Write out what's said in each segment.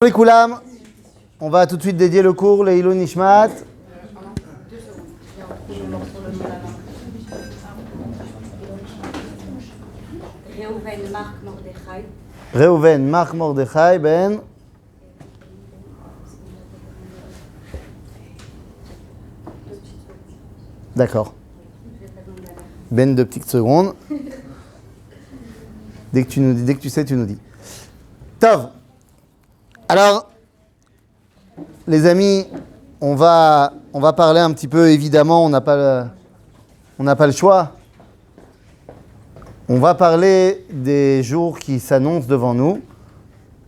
Les Koulam, on va tout de suite dédier le cours, les Ilou Nishmat. Reuven, Marc Mordechai, Ben. D'accord. Ben, 2 petites secondes. Dès que tu sais, tu nous dis. Tov. Alors, les amis, on va parler un petit peu, évidemment, on n'a pas le choix. On va parler des jours qui s'annoncent devant nous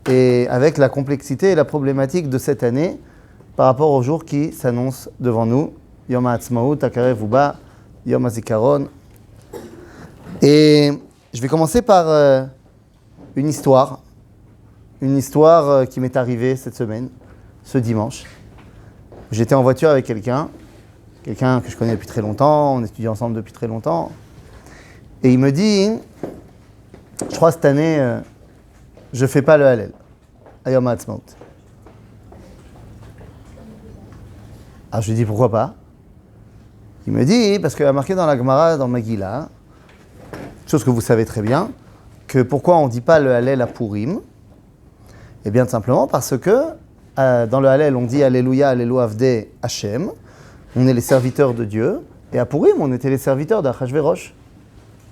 et avec la complexité et la problématique de cette année par rapport aux jours qui s'annoncent devant nous. Yom HaAtzmaut, Akarev Uba, Yom HaZikaron. Et je vais commencer par une histoire qui m'est arrivée cette semaine, ce dimanche. J'étais en voiture avec quelqu'un que je connais depuis très longtemps, on étudie ensemble depuis très longtemps. Et il me dit, je crois cette année, je ne fais pas le Hallel, à Yom HaAtzmaut. Alors je lui dis, pourquoi pas? Il me dit, parce qu'il y a marqué dans la Gemara, dans Megillah, chose que vous savez très bien, que pourquoi on ne dit pas le Hallel à Purim? Eh bien, tout simplement parce que dans le Hallel, on dit Alléluia, Alléluia, Avdé, Hachem. On est les serviteurs de Dieu. Et à Purim, on était les serviteurs d'Achashverosh.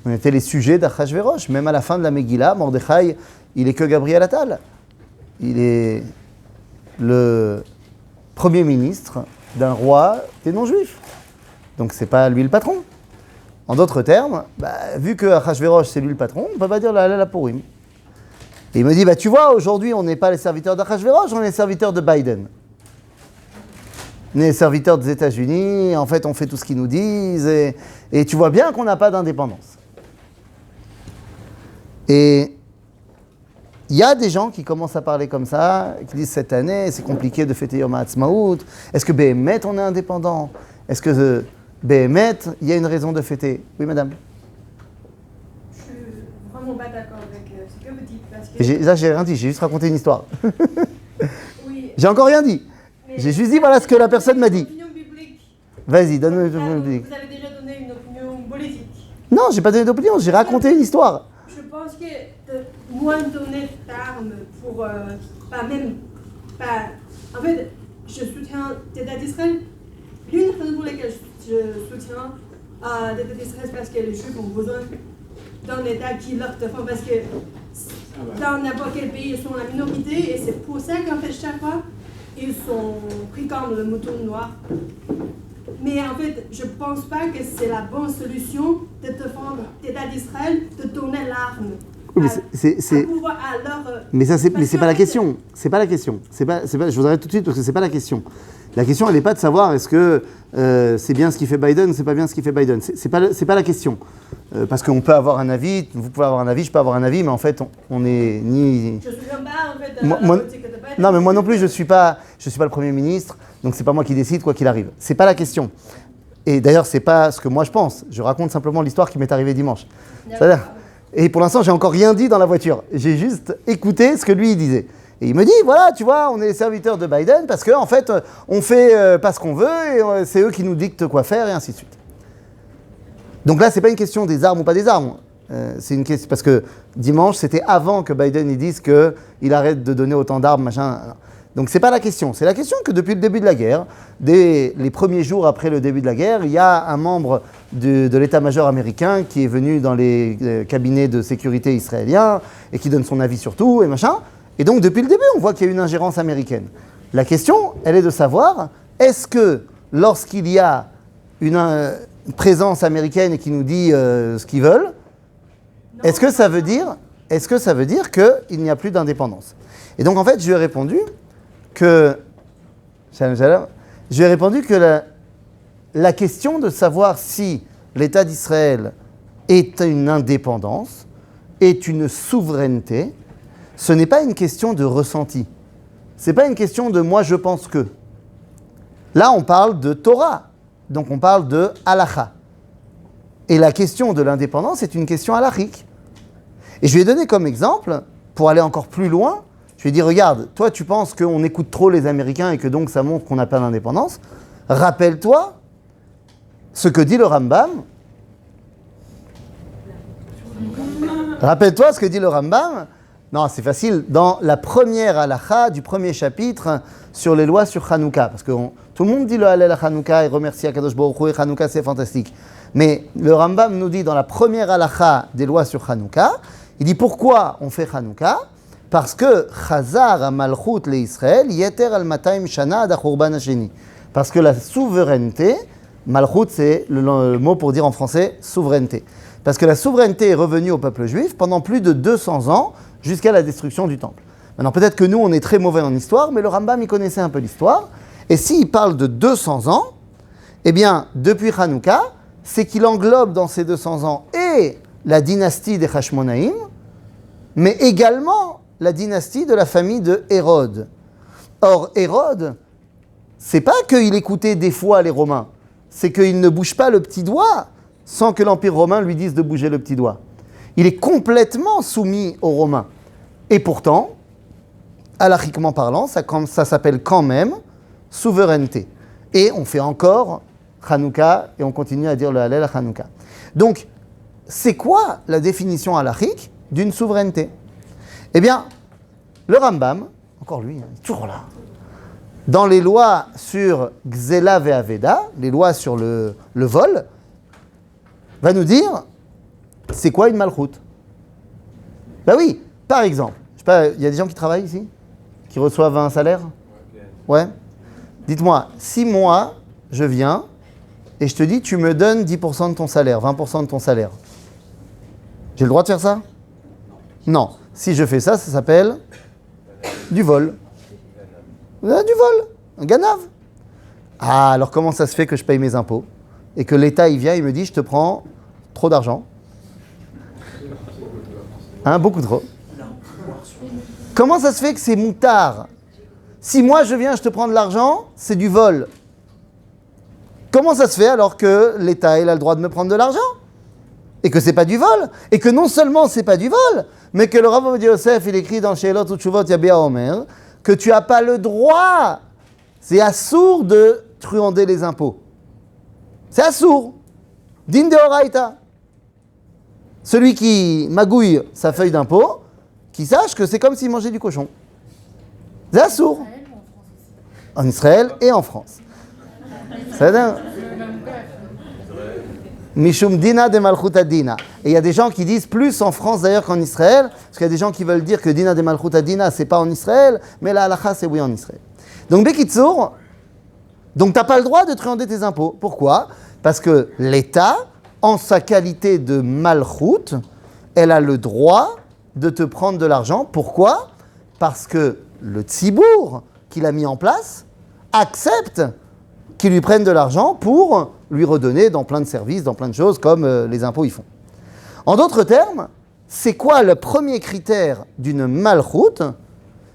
On était les sujets d'Achashverosh. Même à la fin de la Megillah, Mordechai, il est que Gabriel Attal. Il est le premier ministre d'un roi des non-juifs. Donc, c'est pas lui le patron. En d'autres termes, vu que Achashverosh, c'est lui le patron, on ne peut pas dire le Hallel à Purim. Et il me dit, tu vois, aujourd'hui, on n'est pas les serviteurs d'Achashverosh, on est les serviteurs de Biden. On est les serviteurs des États-Unis, en fait, on fait tout ce qu'ils nous disent, et tu vois bien qu'on n'a pas d'indépendance. Et il y a des gens qui commencent à parler comme ça, qui disent, cette année, c'est compliqué de fêter Yom HaAtzmaut. Est-ce que Béhémet, on est indépendant? Est-ce que Béhémet, il y a une raison de fêter? Oui, madame? Je suis vraiment pas d'accord avec ce que vous dites. Parce que... Là, j'ai rien dit, j'ai juste raconté une histoire. Oui. J'ai encore rien dit. J'ai juste dit, voilà ce que la personne m'a dit. Opinion biblique. Vas-y, donne-nous une opinion biblique. Vous avez déjà donné une opinion politique. Non, j'ai pas donné d'opinion, j'ai raconté une histoire. Je pense que de moins donner d'armes pour... En fait, je soutiens l'État d'Israël. L'une raison pour laquelle je soutiens l'État d'Israël, c'est parce que les Juifs ont besoin d'un État qui leur défend, parce que dans n'importe quel pays, ils sont la minorité, et c'est pour ça qu'en fait, chaque fois, ils sont pris comme le mouton noir. Mais en fait, je ne pense pas que c'est la bonne solution de défendre l'État d'Israël, de donner l'arme. Oui, mais c'est pas la question. C'est pas la question. Je vous arrête tout de suite parce que c'est pas la question. La question, elle n'est pas de savoir est-ce que c'est bien ce qu'il fait Biden ou c'est pas bien ce qu'il fait Biden. C'est pas la question. Parce qu'on peut avoir un avis, vous pouvez avoir un avis, je peux avoir un avis, mais en fait, on n'est ni... Je ne souviens pas, en fait, de la politique de Biden. Non, mais moi non plus, je suis pas le Premier ministre, donc c'est pas moi qui décide quoi qu'il arrive. C'est pas la question. Et d'ailleurs, c'est pas ce que moi je pense. Je raconte simplement l'histoire qui m'est arrivée dimanche. Et pour l'instant, j'ai encore rien dit dans la voiture. J'ai juste écouté ce que lui il disait. Et il me dit, voilà, tu vois, on est les serviteurs de Biden parce qu'en fait, on fait pas ce qu'on veut et c'est eux qui nous dictent quoi faire et ainsi de suite. Donc là, c'est pas une question des armes ou pas des armes. C'est une question parce que dimanche, c'était avant que Biden il dise qu'il arrête de donner autant d'armes, machin. Donc c'est pas la question. C'est la question que depuis le début de la guerre, dès les premiers jours après le début de la guerre, il y a un membre de l'état-major américain qui est venu dans les cabinets de sécurité israéliens et qui donne son avis sur tout et machin. Et donc depuis le début, on voit qu'il y a une ingérence américaine. La question, elle est de savoir, est-ce que lorsqu'il y a une présence américaine et qui nous dit ce qu'ils veulent, est-ce que ça veut dire qu'il n'y a plus d'indépendance? Et donc en fait, je lui ai répondu que la question de savoir si l'État d'Israël est une indépendance, est une souveraineté, ce n'est pas une question de ressenti. Ce n'est pas une question de moi je pense que. Là, on parle de Torah, donc on parle de halakha. Et la question de l'indépendance est une question halachique. Et je lui ai donné comme exemple, pour aller encore plus loin, Je lui ai dit, regarde, toi tu penses qu'on écoute trop les Américains et que donc ça montre qu'on n'a pas d'indépendance. Rappelle-toi ce que dit le Rambam. Rappelle-toi ce que dit le Rambam. Non, c'est facile. Dans la première halakha du premier chapitre sur les lois sur Hanouka. Parce que tout le monde dit le Hallel à Hanouka et remercie Akadosh Baruch Hu et Hanouka, c'est fantastique. Mais le Rambam nous dit dans la première halakha des lois sur Hanouka, il dit pourquoi on fait Hanouka? Parce que Chazar à Malchut le Israël, Yeter al Mataim Shana ad Churban Hasheni. Parce que la souveraineté, Malchut c'est le mot pour dire en français souveraineté. Parce que la souveraineté est revenue au peuple juif pendant plus de 200 ans jusqu'à la destruction du temple. Maintenant peut-être que nous on est très mauvais en histoire, mais le Rambam il connaissait un peu l'histoire. Et s'il parle de 200 ans, eh bien depuis Hanouka, c'est qu'il englobe dans ces 200 ans et la dynastie des Hashmonaïm, mais également la dynastie de la famille de Hérode. Or, Hérode, c'est pas qu'il écoutait des fois les Romains, c'est qu'il ne bouge pas le petit doigt sans que l'Empire romain lui dise de bouger le petit doigt. Il est complètement soumis aux Romains. Et pourtant, halachiquement parlant, ça s'appelle quand même souveraineté. Et on fait encore Hanouka et on continue à dire le Hallel à Hanouka. Donc, c'est quoi la définition halachique d'une souveraineté? Eh bien, le Rambam, encore lui, il est toujours là, dans les lois sur Gzela ve'Aveda, les lois sur le vol, va nous dire, c'est quoi une malchoute? Ben oui, par exemple, je sais pas, il y a des gens qui travaillent ici? Qui reçoivent un salaire? Ouais. Dites-moi, si moi, je viens et je te dis, tu me donnes 10% de ton salaire, 20% de ton salaire, j'ai le droit de faire ça? Non. Si je fais ça, ça s'appelle du vol. Du vol, un ganav. Ah, alors comment ça se fait que je paye mes impôts et que l'État, il vient, il me dit, je te prends trop d'argent? Hein, beaucoup trop. Comment ça se fait que c'est moutard? Si moi, je viens, je te prends de l'argent, c'est du vol. Comment ça se fait alors que l'État, il a le droit de me prendre de l'argent? Et que c'est pas du vol? Et que non seulement c'est pas du vol, mais que le Rav Ovadia Yosef, il écrit dans Sheilot Utshuvot Yabia Omer, que tu n'as pas le droit, c'est assourd de truander les impôts. C'est assourd. Din de Horaïta. Celui qui magouille sa feuille d'impôt, qui sache que c'est comme s'il mangeait du cochon. C'est assourd. En Israël et en France. C'est dingue. Mishum dina de malchuta dina. Et il y a des gens qui disent plus en France d'ailleurs qu'en Israël, parce qu'il y a des gens qui veulent dire que dina de malchuta dina, c'est pas en Israël, mais la halakha, c'est oui en Israël. Donc, Bekitsour, donc t'as pas le droit de truander tes impôts. Pourquoi? Parce que l'État, en sa qualité de malchut, elle a le droit de te prendre de l'argent. Pourquoi? Parce que le tzibour qu'il a mis en place accepte qu'ils lui prennent de l'argent pour lui redonner dans plein de services, dans plein de choses, comme les impôts y font. En d'autres termes, c'est quoi le premier critère d'une malchoute?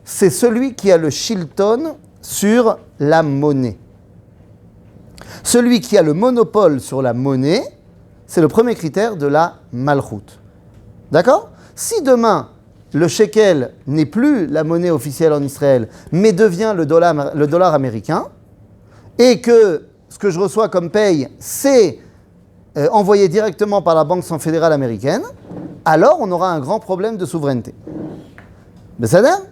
C'est celui qui a le shilton sur la monnaie. Celui qui a le monopole sur la monnaie, c'est le premier critère de la malchoute. D'accord? Si demain, le shekel n'est plus la monnaie officielle en Israël, mais devient le dollar américain, et que ce que je reçois comme paye, c'est envoyé directement par la Banque fédérale américaine, alors on aura un grand problème de souveraineté. Mais ça donne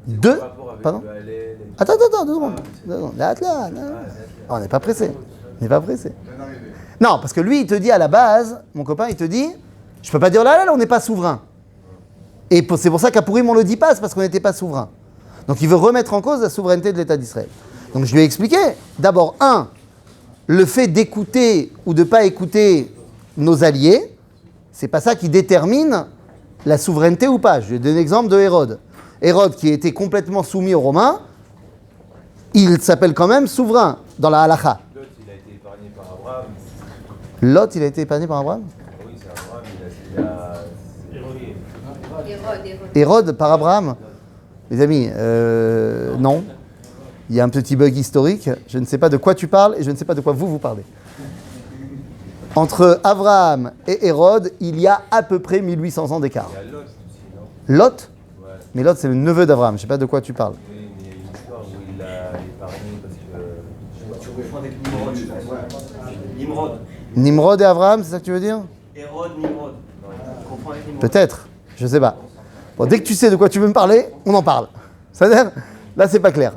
deux. Pardon? Attends, 2 secondes. On n'est pas pressé. Non, parce que lui, il te dit à la base, mon copain, il te dit, je peux pas dire là, on n'est pas souverain. Et c'est pour ça qu'à Pourim, on le dit pas, c'est parce qu'on n'était pas souverain. Donc il veut remettre en cause la souveraineté de l'État d'Israël. Donc je lui ai expliqué, d'abord, le fait d'écouter ou de ne pas écouter nos alliés, c'est pas ça qui détermine la souveraineté ou pas. Je vais donner l'exemple de Hérode. Hérode, qui était complètement soumis aux Romains, il s'appelle quand même souverain dans la halakha. Lot, il a été épargné par Abraham. Lot, il a été épargné par Abraham? Oui, c'est Abraham, Hérode par Abraham? Les amis, non. Il y a un petit bug historique. Je ne sais pas de quoi tu parles et je ne sais pas de quoi vous parlez. Entre Abraham et Hérode, il y a à peu près 1800 ans d'écart. Il y a Lot aussi, non? Lot? Ouais. Mais l'autre, c'est le neveu d'Abraham. Je ne sais pas de quoi tu parles. Oui, mais il y a une histoire où il l'a épargné parce que. Tu confonds avec Nimrod, je pense. Nimrod. Nimrod et Abraham, c'est ça que tu veux dire? Hérode, Nimrod. Tu confonds avec Nimrod. Peut-être, je sais pas. Bon, dès que tu sais de quoi tu veux me parler, on en parle. C'est-à-dire, là, c'est pas clair.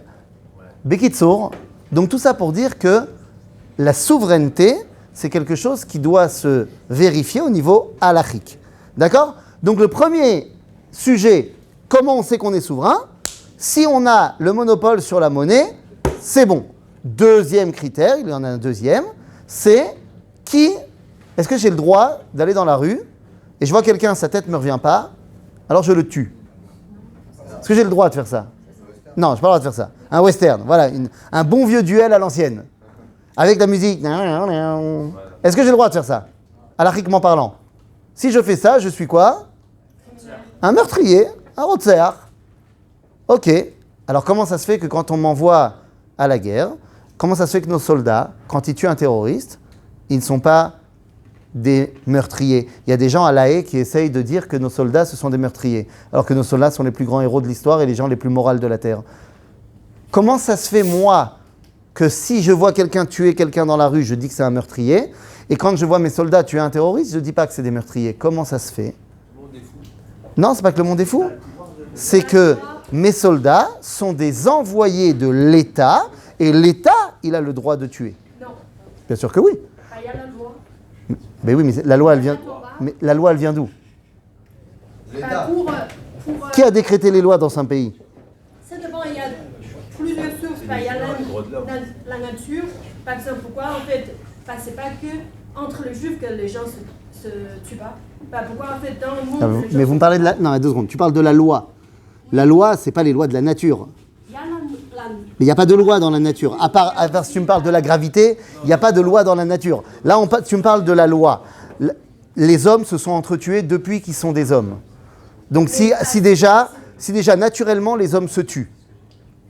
Bekitsour, donc tout ça pour dire que la souveraineté, c'est quelque chose qui doit se vérifier au niveau halachique. D'accord? Donc le premier sujet, comment on sait qu'on est souverain? Si on a le monopole sur la monnaie, c'est bon. Deuxième critère, il y en a un deuxième, c'est est-ce que j'ai le droit d'aller dans la rue et je vois quelqu'un, sa tête ne me revient pas, alors je le tue. Est-ce que j'ai le droit de faire ça? Non, je n'ai pas le droit de faire ça. Un western, voilà, un bon vieux duel à l'ancienne, avec la musique. Est-ce que j'ai le droit de faire ça? Halachiquement parlant. Si je fais ça, je suis quoi? Un meurtrier, un rotzer. Ok. Alors comment ça se fait que quand on m'envoie à la guerre, comment ça se fait que nos soldats, quand ils tuent un terroriste, ils ne sont pas des meurtriers? Il y a des gens à La Haye qui essayent de dire que nos soldats, ce sont des meurtriers, alors que nos soldats sont les plus grands héros de l'histoire et les gens les plus moraux de la Terre. Comment ça se fait, moi, que si je vois quelqu'un tuer quelqu'un dans la rue, je dis que c'est un meurtrier, et quand je vois mes soldats tuer un terroriste, je ne dis pas que c'est des meurtriers? Comment ça se fait? Non, c'est pas que le monde est fou. C'est que mes soldats sont des envoyés de l'État, et l'État, il a le droit de tuer. Non. Bien sûr que oui. Il y a la loi. Mais oui, mais la loi, elle vient. Mais la loi, elle vient d'où? Qui a décrété les lois dans un pays? Ça dépend, il y a plusieurs sources. Il y a la nature. Par exemple, pourquoi en fait, c'est pas que entre les juifs que les gens se tuent pas. Pourquoi en fait dans le monde. Mais vous me parlez de la. Non, 2 secondes. Tu parles de la loi. La loi, c'est pas les lois de la nature. Il y a Mais il n'y a pas de loi dans la nature. À part si tu me parles de la gravité, il n'y a pas de loi dans la nature. Là, tu me parles de la loi. Les hommes se sont entretués depuis qu'ils sont des hommes. Donc si déjà, naturellement, les hommes se tuent.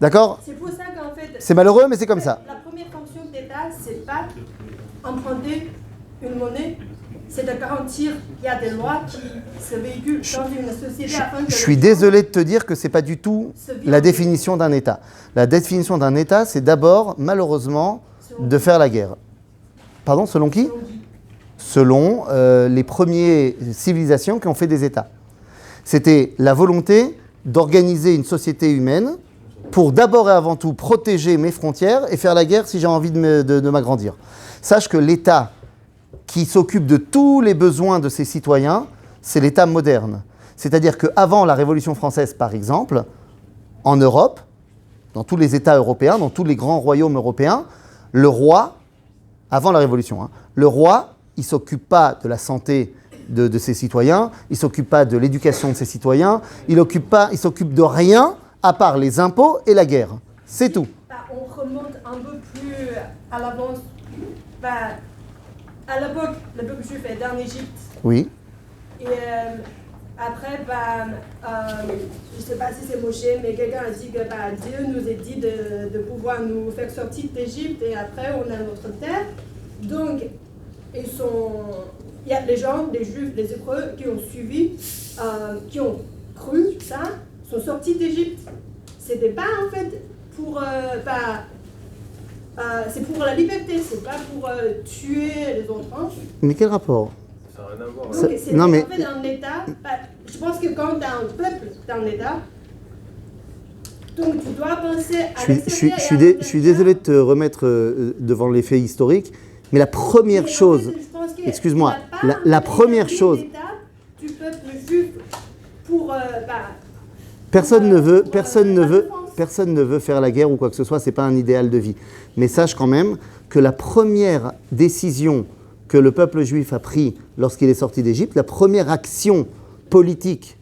D'accord? C'est pour ça qu'en fait... C'est malheureux, mais c'est comme ça. La première fonction de l'État, c'est pas emprunter une monnaie, c'est de garantir qu'il y a des lois qui se véhiculent dans une société afin que... Je suis désolé de te dire que ce n'est pas du tout la définition d'un État. La définition d'un État, c'est d'abord, malheureusement, de faire la guerre. Pardon, selon qui? Selon les premières civilisations qui ont fait des États. C'était la volonté d'organiser une société humaine pour d'abord et avant tout protéger mes frontières et faire la guerre si j'ai envie de m'agrandir. Sache que l'État qui s'occupe de tous les besoins de ses citoyens, c'est l'État moderne. C'est-à-dire qu'avant la Révolution française, par exemple, en Europe, dans tous les États européens, dans tous les grands royaumes européens, le roi, avant la Révolution, le roi, il ne s'occupe pas de la santé de ses citoyens, il ne s'occupe pas de l'éducation de ses citoyens, il s'occupe de rien à part les impôts et la guerre. C'est tout. On remonte un peu plus à l'avance. À l'époque, le peuple juif était en Égypte. Oui. Et après, je ne sais pas si c'est Moshe, mais quelqu'un a dit que Dieu nous a dit de pouvoir nous faire sortir d'Égypte et après on a notre terre. Donc, il y a des gens, des Juifs, des Hébreux qui ont suivi, qui ont cru ça, sont sortis d'Égypte. C'était pas en fait pour c'est pour la liberté, c'est pas pour tuer les autres. Mais quel rapport? Ça n'a rien à voir. Donc, c'est non, mais... en fait un État. Je pense que quand tu as un peuple, tu as un État. Donc tu dois penser à l'extérieur. Je suis désolé de te remettre devant les faits historiques, mais la première chose... Excuse-moi, la première chose... Du peuple juif pour... Personne ne veut faire la guerre ou quoi que ce soit, c'est pas un idéal de vie. Mais sache quand même que la première décision que le peuple juif a prise lorsqu'il est sorti d'Égypte, la première action politique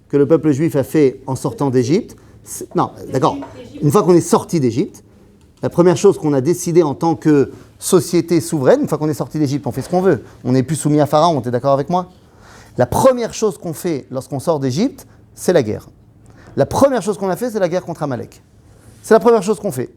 que le peuple juif a fait en sortant d'Égypte, non, d'accord, une fois qu'on est sorti d'Égypte, la première chose qu'on a décidé en tant que société souveraine, une fois qu'on est sorti d'Égypte, on fait ce qu'on veut, on n'est plus soumis à Pharaon, t'es d'accord avec moi? La première chose qu'on fait lorsqu'on sort d'Égypte, c'est la guerre. La première chose qu'on a fait, c'est la guerre contre Amalek. C'est la première chose qu'on fait.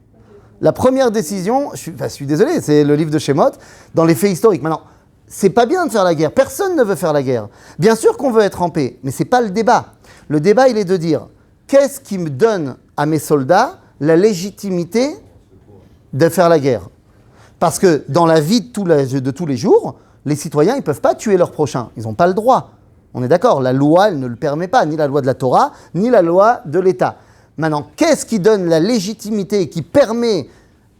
La première décision, je suis désolé, c'est le livre de Shemot, dans les faits historiques. Maintenant, c'est pas bien de faire la guerre. Personne ne veut faire la guerre. Bien sûr qu'on veut être en paix, mais c'est pas le débat. Le débat, il est de dire, qu'est-ce qui me donne à mes soldats la légitimité de faire la guerre? Parce que dans la vie de tous les jours, les citoyens, ils ne peuvent pas tuer leur prochain. Ils n'ont pas le droit. On est d'accord, la loi, elle ne le permet pas, ni la loi de la Torah, ni la loi de l'État. Maintenant, qu'est-ce qui donne la légitimité, qui permet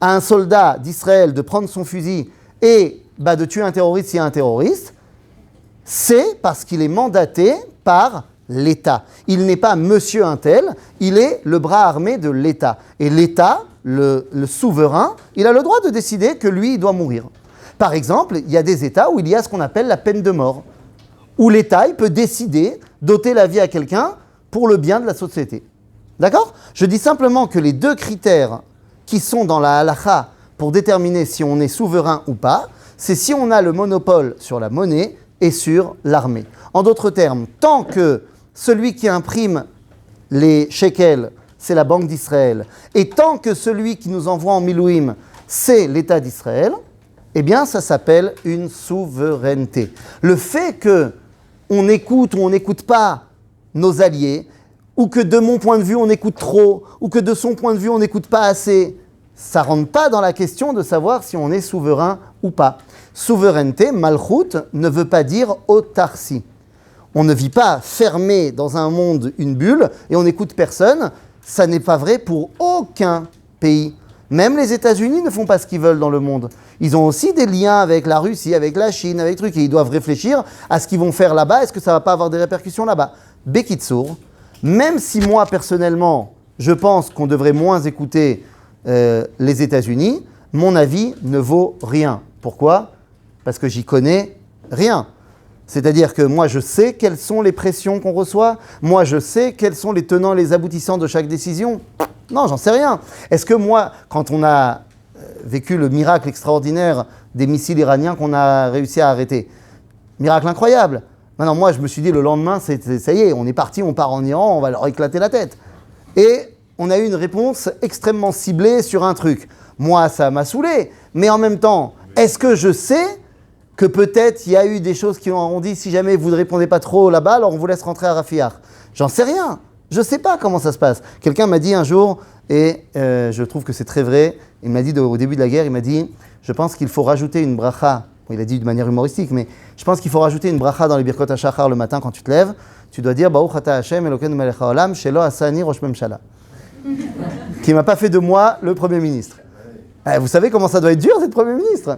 à un soldat d'Israël de prendre son fusil et de tuer un terroriste s'il y a un terroriste? C'est parce qu'il est mandaté par l'État. Il n'est pas monsieur un tel, il est le bras armé de l'État. Et l'État, le souverain, il a le droit de décider que lui, il doit mourir. Par exemple, il y a des États où il y a ce qu'on appelle la peine de mort, où l'État, il peut décider d'ôter la vie à quelqu'un pour le bien de la société. D'accord? Je dis simplement que les deux critères qui sont dans la halakha pour déterminer si on est souverain ou pas, c'est si on a le monopole sur la monnaie et sur l'armée. En d'autres termes, tant que celui qui imprime les shekels, c'est la Banque d'Israël, et tant que celui qui nous envoie en milouim, c'est l'État d'Israël, eh bien, ça s'appelle une souveraineté. Le fait qu'on écoute ou on n'écoute pas nos alliés, ou que de mon point de vue, on écoute trop, ou que de son point de vue, on n'écoute pas assez, ça ne rentre pas dans la question de savoir si on est souverain ou pas. Souveraineté, malchut, ne veut pas dire autarcie. On ne vit pas fermé dans un monde, une bulle, et on n'écoute personne. Ça n'est pas vrai pour aucun pays. Même les États-Unis ne font pas ce qu'ils veulent dans le monde. Ils ont aussi des liens avec la Russie, avec la Chine, avec trucs, et ils doivent réfléchir à ce qu'ils vont faire là-bas. Est-ce que ça ne va pas avoir des répercussions là-bas? Bekitsour, même si moi, personnellement, je pense qu'on devrait moins écouter les États-Unis, mon avis ne vaut rien. Pourquoi? Parce que j'y connais rien. C'est-à-dire que moi, je sais quelles sont les pressions qu'on reçoit. Moi, je sais quels sont les tenants et les aboutissants de chaque décision. Non, j'en sais rien. Est-ce que moi, quand on a vécu le miracle extraordinaire des missiles iraniens qu'on a réussi à arrêter, miracle incroyable. Maintenant, moi, je me suis dit, le lendemain, ça y est, on est parti, on part en Iran, on va leur éclater la tête. Et on a eu une réponse extrêmement ciblée sur un truc. Moi, ça m'a saoulé. Mais en même temps, est-ce que je sais que peut-être il y a eu des choses qui ont dit, si jamais vous ne répondez pas trop là-bas, alors on vous laisse rentrer à Rafiar? J'en sais rien. Je ne sais pas comment ça se passe. Quelqu'un m'a dit un jour, et je trouve que c'est très vrai, il m'a dit au début de la guerre, il m'a dit, je pense qu'il faut rajouter une bracha. Bon, il a dit de manière humoristique, mais je pense qu'il faut rajouter une bracha dans les Birkot HaShachar le matin quand tu te lèves. Tu dois dire, Baruch ata Hashem Elokeinu melech haolam, shelo asani rosh memshala. Qui ne m'a pas fait de moi le Premier ministre. Vous savez comment ça doit être dur, d'être Premier ministre?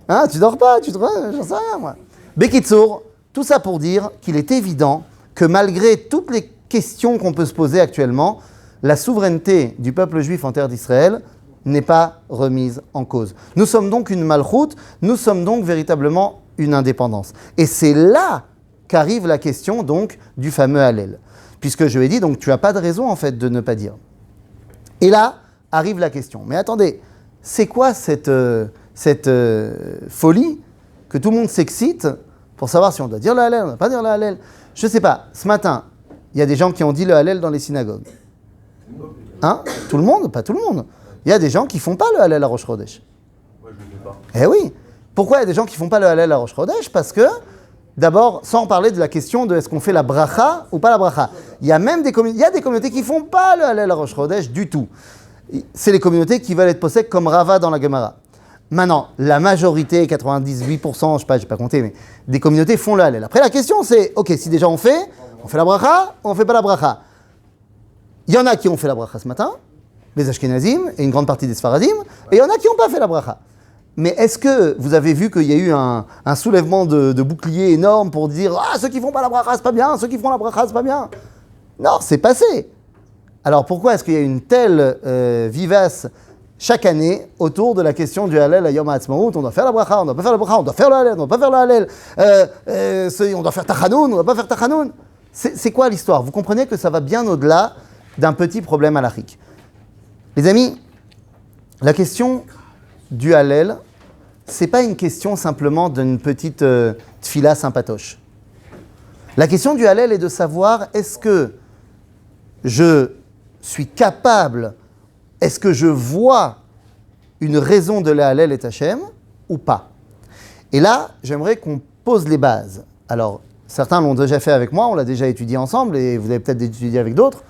Hein, tu dors pas, j'en sais rien, moi. Bekitsour, tout ça pour dire qu'il est évident que malgré toutes les questions qu'on peut se poser actuellement, la souveraineté du peuple juif en terre d'Israël n'est pas remise en cause. Nous sommes donc une malchoute, nous sommes donc véritablement une indépendance. Et c'est là qu'arrive la question donc du fameux Hallel. Puisque je lui ai dit, donc tu n'as pas de raison en fait de ne pas dire. Et là arrive la question. Mais attendez, c'est quoi cette folie que tout le monde s'excite pour savoir si on doit dire le Hallel, on ne doit pas dire le Hallel? Je ne sais pas, ce matin, il y a des gens qui ont dit le Hallel dans les synagogues. Hein? Tout le monde? Pas tout le monde. Il y a des gens qui ne font pas le Hallel à Rosh Chodesh. Moi, je ne le fais pas. Eh oui. Pourquoi il y a des gens qui ne font pas le Hallel à Rosh Chodesh? Parce que, d'abord, sans parler de la question de est-ce qu'on fait la bracha ou pas la bracha. Il y a même des communautés qui ne font pas le Hallel à Rosh Chodesh du tout. C'est les communautés qui veulent être possèdes comme Rava dans la Gemara. Maintenant, la majorité, 98%, je ne sais pas, je n'ai pas compté, mais des communautés font le Hallel. Après, la question c'est, ok, si déjà on fait la bracha ou on ne fait pas la bracha? Il y en a qui ont fait la bracha ce matin, les Ashkenazim et une grande partie des Sfaradim, et il y en a qui n'ont pas fait la bracha. Mais est-ce que vous avez vu qu'il y a eu un soulèvement de boucliers énorme pour dire « Ah, ceux qui font pas la bracha, c'est pas bien, ceux qui font la bracha, c'est pas bien ». Non, c'est passé. Alors pourquoi est-ce qu'il y a une telle vivace chaque année autour de la question du Hallel à Yom HaAtzmaut? On doit faire la bracha, on doit pas faire la bracha, on doit faire le Hallel, on doit pas faire le Hallel, on doit faire Tachanoun, on doit pas faire Tachanoun. C'est quoi l'histoire? Vous comprenez que ça va bien au-delà d'un petit problème halachique. Les amis, la question du Hallel, c'est pas une question simplement d'une petite tfila sympatoche. La question du Hallel est de savoir est-ce que je suis capable, est-ce que je vois une raison de la Hallel et Hachem ou pas? Et là, j'aimerais qu'on pose les bases. Alors, certains l'ont déjà fait avec moi, on l'a déjà étudié ensemble et vous avez peut-être étudié avec d'autres.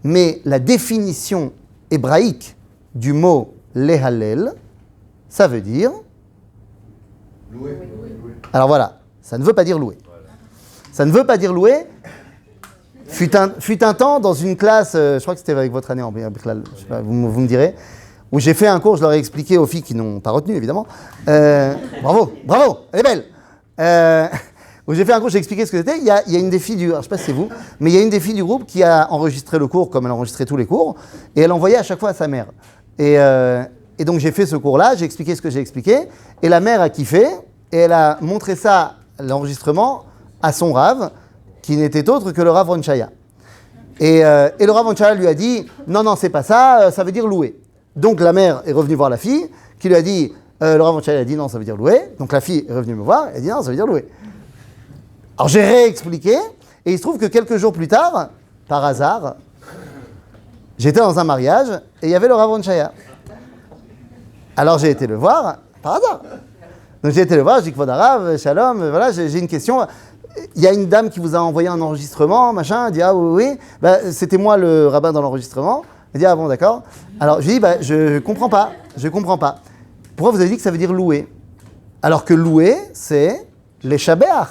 Mais la définition hébraïque du mot Lehalel, ça veut dire... Louer. Alors voilà, ça ne veut pas dire louer. Ça ne veut pas dire louer. Fut un temps dans une classe, je crois que c'était avec votre année en Bichlal, je sais pas, vous me direz, où j'ai fait un cours, je leur ai expliqué aux filles qui n'ont pas retenu évidemment. Bravo, elle est belle. Où j'ai fait un cours, j'ai expliqué ce que c'était. Il y a une des filles alors, je ne sais pas si c'est vous, mais il y a une des filles du groupe qui a enregistré le cours comme elle enregistrait tous les cours, et elle envoyait à chaque fois à sa mère. Et donc j'ai fait ce cours-là, j'ai expliqué ce que j'ai expliqué, et la mère a kiffé, et elle a montré ça, l'enregistrement, à son rave, qui n'était autre que le Rav Ron Chaya. Et le Rav Ron Chaya lui a dit « Non, c'est pas ça, ça veut dire louer ». Donc la mère est revenue voir la fille, qui lui a dit le Rav Ron Chaya a dit « Non, ça veut dire louer ». Donc la fille est revenue me voir, elle a dit « Non, ça veut dire louer ». Alors j'ai réexpliqué, et il se trouve que quelques jours plus tard, par hasard, j'étais dans un mariage, et il y avait le Rav Ron Chaya. Alors j'ai été le voir, par hasard. Donc j'ai été le voir, j'ai dit « Kvod Harav, Shalom, voilà, j'ai une question ». Il y a une dame qui vous a envoyé un enregistrement, machin, elle dit « Ah oui, c'était moi le rabbin dans l'enregistrement ». Elle dit « Ah bon, d'accord ». Alors je lui dis « Je comprends pas. Pourquoi vous avez dit que ça veut dire louer ?» Alors que louer, c'est les Shabbat.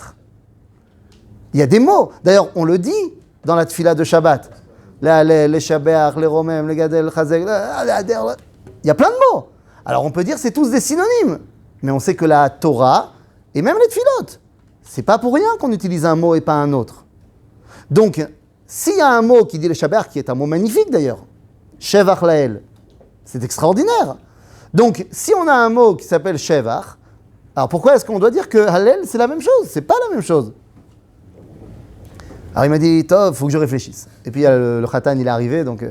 Il y a des mots. D'ailleurs, on le dit dans la tfila de Shabbat. Les Shabbat, les Romem, les Gadel, les Chazek, il y a plein de mots. Alors on peut dire que c'est tous des synonymes. Mais on sait que la Torah, et même les tfilotes, c'est pas pour rien qu'on utilise un mot et pas un autre. Donc, s'il y a un mot qui dit le Shabbat, qui est un mot magnifique d'ailleurs, Shevach Lael, c'est extraordinaire. Donc, si on a un mot qui s'appelle Shevach, alors pourquoi est-ce qu'on doit dire que Hallel, c'est la même chose? C'est pas la même chose. Alors il m'a dit, Tov, faut que je réfléchisse. Et puis le Khatan, il est arrivé, donc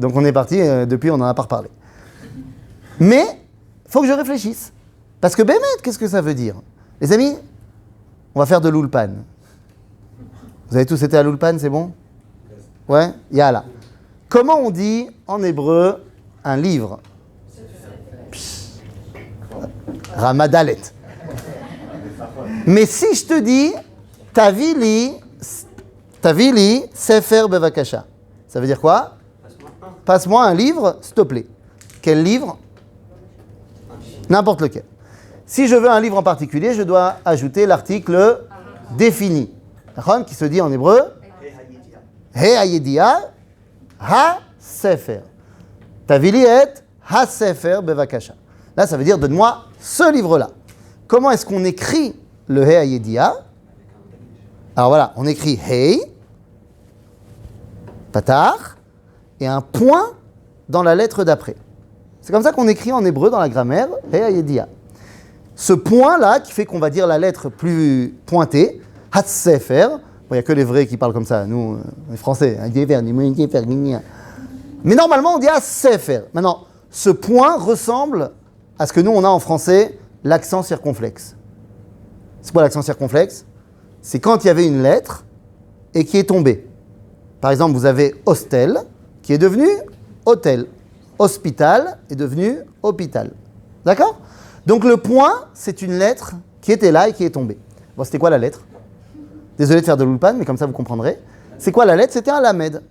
on est parti, depuis on n'en a pas reparlé. Mais, faut que je réfléchisse. Parce que Bémet, qu'est-ce que ça veut dire? Les amis, on va faire de l'ulpan. Vous avez tous été à l'ulpan, c'est bon? Ouais? Yalla. Comment on dit en hébreu un livre? Ramadalet. Mais si je te dis Tavili Sefer Bevakasha, ça veut dire quoi? Passe-moi un livre, s'il te plaît. Quel livre? N'importe lequel. Si je veux un livre en particulier, je dois ajouter l'article défini, qui se dit en hébreu He Hayediah Ha Sefer. Tavili et Ha Sefer Bevakasha. Là, ça veut dire donne-moi ce livre-là. Comment est-ce qu'on écrit le He Hayediah? Alors voilà, on écrit Hey, Patar, et un point dans la lettre d'après. C'est comme ça qu'on écrit en hébreu dans la grammaire He Hayediah. Ce point-là, qui fait qu'on va dire la lettre plus pointée, Hatsefer, il n'y a que les vrais qui parlent comme ça, nous, les Français, mais normalement on dit Hatsefer. Maintenant, ce point ressemble à ce que nous on a en français, l'accent circonflexe. C'est quoi l'accent circonflexe? C'est quand il y avait une lettre et qui est tombée. Par exemple, vous avez hostel, qui est devenu hôtel. Hospital est devenu hôpital. D'accord? Donc le point, c'est une lettre qui était là et qui est tombée. Bon, c'était quoi la lettre? Désolé de faire de l'ulpan, mais comme ça vous comprendrez. C'est quoi la lettre? C'était un lamed.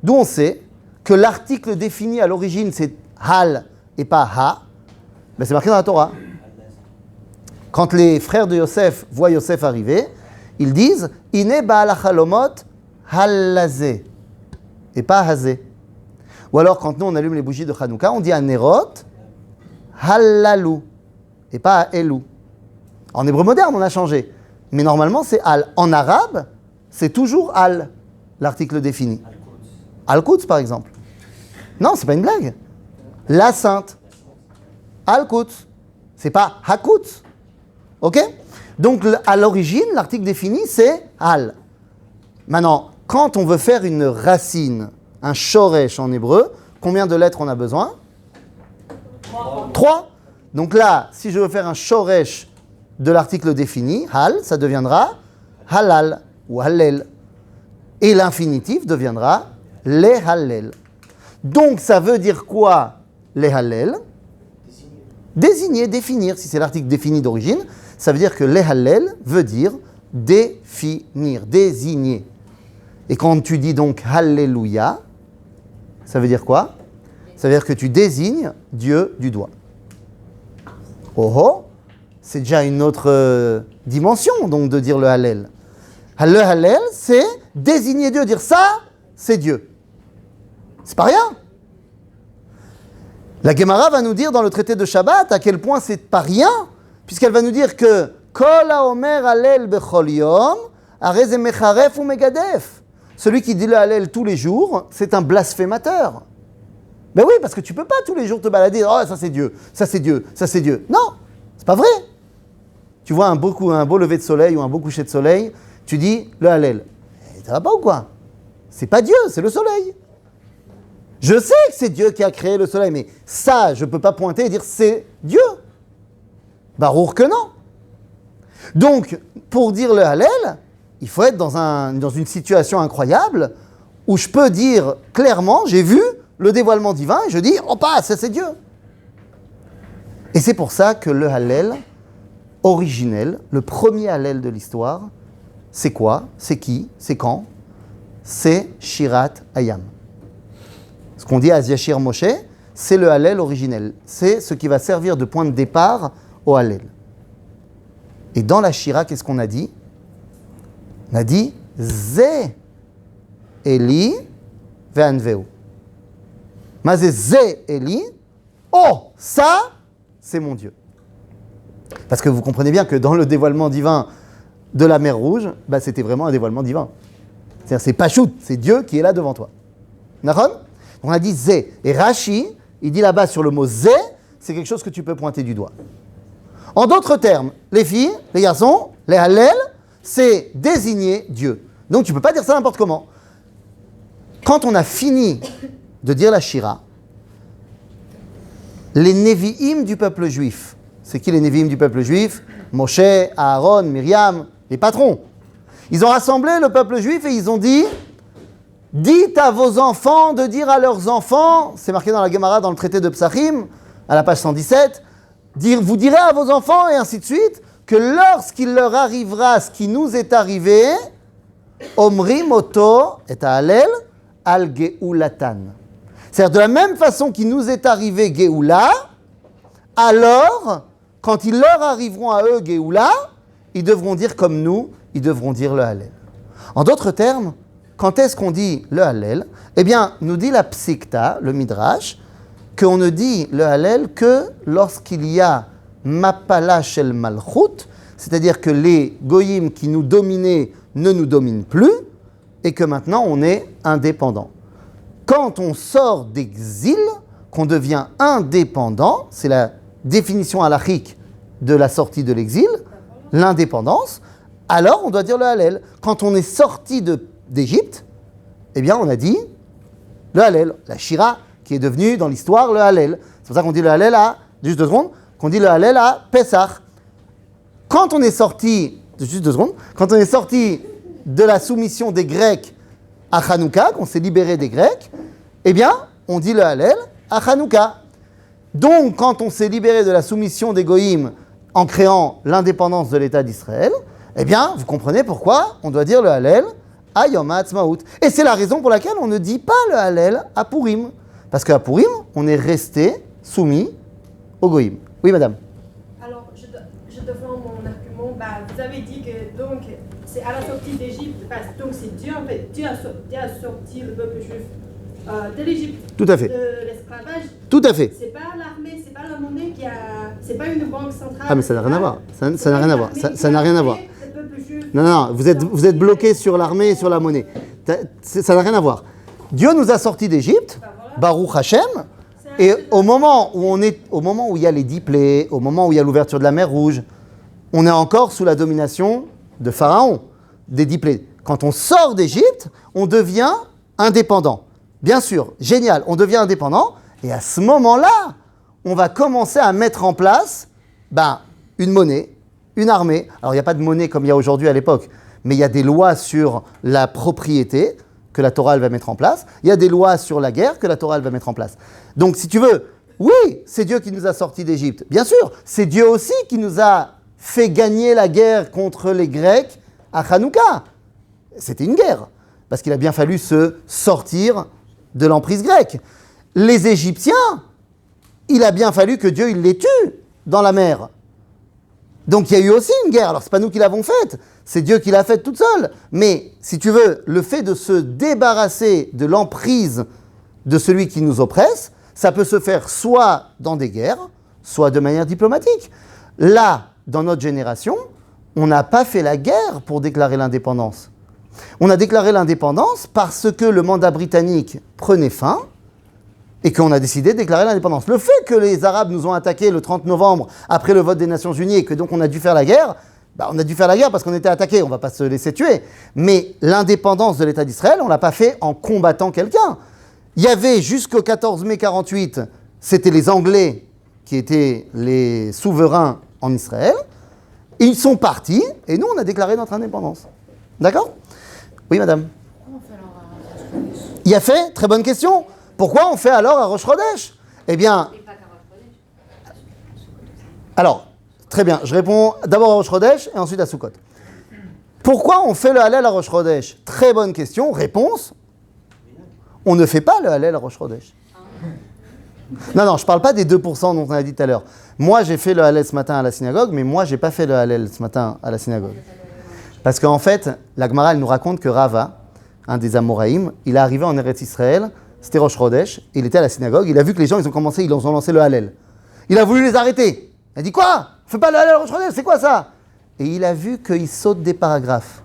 D'où on sait que l'article défini à l'origine, c'est hal et pas ha. Ben, c'est marqué dans la Torah. Quand les frères de Yosef voient Yosef arriver, ils disent « Ine ba'al hachalomot halazé » et pas « hazé ». Ou alors, quand nous, on allume les bougies de Hanouka, on dit « Anerot halalou » et pas « elou ». En hébreu moderne, on a changé. Mais normalement, c'est « al ». En arabe, c'est toujours « al », l'article défini. « Al-Quds », par exemple. Non, c'est pas une blague. La sainte. « Al-Quds ». C'est pas « Haquds ». Ok? Donc, à l'origine, l'article défini, c'est « al ». Maintenant, quand on veut faire une racine, un shoresh en hébreu, combien de lettres on a besoin? 3. Donc là, si je veux faire un shoresh de l'article défini, hal, ça deviendra halal ou hallel. Et l'infinitif deviendra les hallel. Donc ça veut dire quoi les hallel? Désigner, définir. Si c'est l'article défini d'origine, ça veut dire que les hallel veut dire définir, désigner. Et quand tu dis donc Alléluia, Ça veut dire quoi? Ça veut dire que tu désignes Dieu du doigt. Oh oh, c'est déjà une autre dimension donc de dire le Hallel. Le Hallel, c'est désigner Dieu, dire ça, c'est Dieu. C'est pas rien. La Gemara va nous dire dans le traité de Shabbat à quel point c'est pas rien, puisqu'elle va nous dire que Kol haomer Hallel bechol yom, arei ze mecharef ou megadef. Celui qui dit le Hallel tous les jours, c'est un blasphémateur. Ben oui, parce que tu peux pas tous les jours te balader, oh ça c'est Dieu, ça c'est Dieu, ça c'est Dieu. Non, c'est pas vrai. Tu vois un beau lever de soleil ou un beau coucher de soleil, tu dis le Hallel. Ça va pas ou quoi? C'est pas Dieu, c'est le soleil. Je sais que c'est Dieu qui a créé le soleil, mais ça, je peux pas pointer et dire c'est Dieu. Barour que non. Donc, pour dire le Hallel, il faut être dans une situation incroyable où je peux dire clairement, j'ai vu le dévoilement divin et je dis, oh pas, ça c'est Dieu. Et c'est pour ça que le Hallel originel, le premier Hallel de l'histoire, c'est quoi? C'est qui? C'est quand? C'est Shirat Hayam. Ce qu'on dit à Yashir Moshe, c'est le Hallel originel. C'est ce qui va servir de point de départ au Hallel. Et dans la Shira, qu'est-ce qu'on a dit? On a dit Zé Eli Ve'anveu. Mazé Zé Eli. Oh, ça, c'est mon Dieu. Parce que vous comprenez bien que dans le dévoilement divin de la mer Rouge, bah, c'était vraiment un dévoilement divin. C'est-à-dire, c'est pas shoot, c'est Dieu qui est là devant toi. D'accord? On a dit Zé. Et Rashi, il dit là-bas sur le mot Zé, c'est quelque chose que tu peux pointer du doigt. En d'autres termes, les filles, les garçons, les Hallel, c'est désigner Dieu. Donc tu ne peux pas dire ça n'importe comment. Quand on a fini de dire la Shira, les Nevi'im du peuple juif, c'est qui les Nevi'im du peuple juif? Moshe, Aaron, Myriam, les patrons. Ils ont rassemblé le peuple juif et ils ont dit « Dites à vos enfants de dire à leurs enfants », c'est marqué dans la Gemara, dans le traité de Psachim, à la page 117, vous direz à vos enfants, et ainsi de suite, que lorsqu'il leur arrivera ce qui nous est arrivé, Omrim Oto et Hallel al Geulatan. C'est-à-dire de la même façon qu'il nous est arrivé Geoula, alors, quand ils leur arriveront à eux Geoula, ils devront dire comme nous, ils devront dire le Hallel. En d'autres termes, quand est-ce qu'on dit le Hallel? Eh bien, nous dit la Psikta, le Midrash, qu'on ne dit le Hallel que lorsqu'il y a Mapala Shel Malchut, c'est-à-dire que les goyim qui nous dominaient ne nous dominent plus, et que maintenant on est indépendant. Quand on sort d'exil, qu'on devient indépendant, c'est la définition halachique de la sortie de l'exil, l'indépendance, alors on doit dire le Hallel. Quand on est sorti d'Égypte, eh bien on a dit le Hallel, la Shira, qui est devenue dans l'histoire le Hallel. C'est pour ça qu'on dit le Hallel à, juste 2 secondes, qu'on dit le Hallel à Pessah. Quand on est sorti, juste 2 secondes, quand on est sorti de la soumission des Grecs à Hanouka, qu'on s'est libéré des Grecs, eh bien, on dit le Hallel à Hanouka. Donc, quand on s'est libéré de la soumission des Goïm en créant l'indépendance de l'État d'Israël, eh bien, vous comprenez pourquoi on doit dire le Hallel à Yom HaAtzmaut. Et c'est la raison pour laquelle on ne dit pas le Hallel à Purim. Parce qu'à Purim, on est resté soumis au Goïm. Oui, madame. Alors, je défends mon argument. Vous avez dit que donc, c'est à la sortie d'Égypte, donc c'est Dieu en fait. Dieu a sorti le peuple juif de l'Égypte. Tout à fait. De l'esclavage. Tout à fait. C'est pas l'armée, c'est pas la monnaie qui a. C'est pas une banque centrale. Ah, mais ça n'a rien à voir. Ça n'a rien à voir. Ça n'a rien à voir. Le peuple juif. Non, vous êtes bloqué sur l'armée et sur la monnaie. Ça n'a rien à voir. Dieu nous a sortis d'Égypte, Baruch Hashem, et au moment où il y a les 10 plaies, au moment où il y a l'ouverture de la mer Rouge, on est encore sous la domination de Pharaon, des 10 plaies. Quand on sort d'Égypte, on devient indépendant. Bien sûr, génial, on devient indépendant, et à ce moment-là, on va commencer à mettre en place une monnaie, une armée. Alors, il n'y a pas de monnaie comme il y a aujourd'hui à l'époque, mais il y a des lois sur la propriété que la Torah elle va mettre en place. Il y a des lois sur la guerre que la Torah elle va mettre en place. Donc, si tu veux, oui, c'est Dieu qui nous a sortis d'Égypte. Bien sûr, c'est Dieu aussi qui nous a fait gagner la guerre contre les Grecs à Hanouka. C'était une guerre, parce qu'il a bien fallu se sortir de l'emprise grecque. Les Égyptiens, il a bien fallu que Dieu il les tue dans la mer. Donc il y a eu aussi une guerre. Alors c'est pas nous qui l'avons faite, c'est Dieu qui l'a faite toute seule. Mais si tu veux, le fait de se débarrasser de l'emprise de celui qui nous oppresse, ça peut se faire soit dans des guerres, soit de manière diplomatique. Là, dans notre génération, on n'a pas fait la guerre pour déclarer l'indépendance. On a déclaré l'indépendance parce que le mandat britannique prenait fin et qu'on a décidé de déclarer l'indépendance. Le fait que les Arabes nous ont attaqués le 30 novembre après le vote des Nations Unies et que donc on a dû faire la guerre, on a dû faire la guerre parce qu'on était attaqués, on ne va pas se laisser tuer. Mais l'indépendance de l'État d'Israël, on ne l'a pas fait en combattant quelqu'un. Il y avait jusqu'au 14 mai 48, c'était les Anglais qui étaient les souverains en Israël. Ils sont partis et nous, on a déclaré notre indépendance. D'accord ? Oui, madame. Pourquoi on fait alors à Rosh Chodesh ? Il a fait, très bonne question. Pourquoi on fait alors à Rosh Chodesh ? Eh bien, alors, très bien, je réponds d'abord à Rosh Chodesh et ensuite à Sukkot. Pourquoi on fait le Hallel à Rosh Chodesh ? Très bonne question, réponse. On ne fait pas le Hallel à Rosh Chodesh. Non, je ne parle pas des 2% dont on a dit tout à l'heure. Moi, j'ai fait le Hallel ce matin à la synagogue, mais moi, je n'ai pas fait le Hallel ce matin à la synagogue. Parce qu'en fait, la Gemara, elle nous raconte que Rava, un des Amoraïm, il est arrivé en Eretz Israël, c'était Rosh Chodesh, il était à la synagogue, il a vu que les gens, ils ont lancé le Hallel. Il a voulu les arrêter. Il a dit, quoi ? On fait pas le Hallel à Rosh Chodesh, c'est quoi ça ? Et il a vu qu'ils sautent des paragraphes.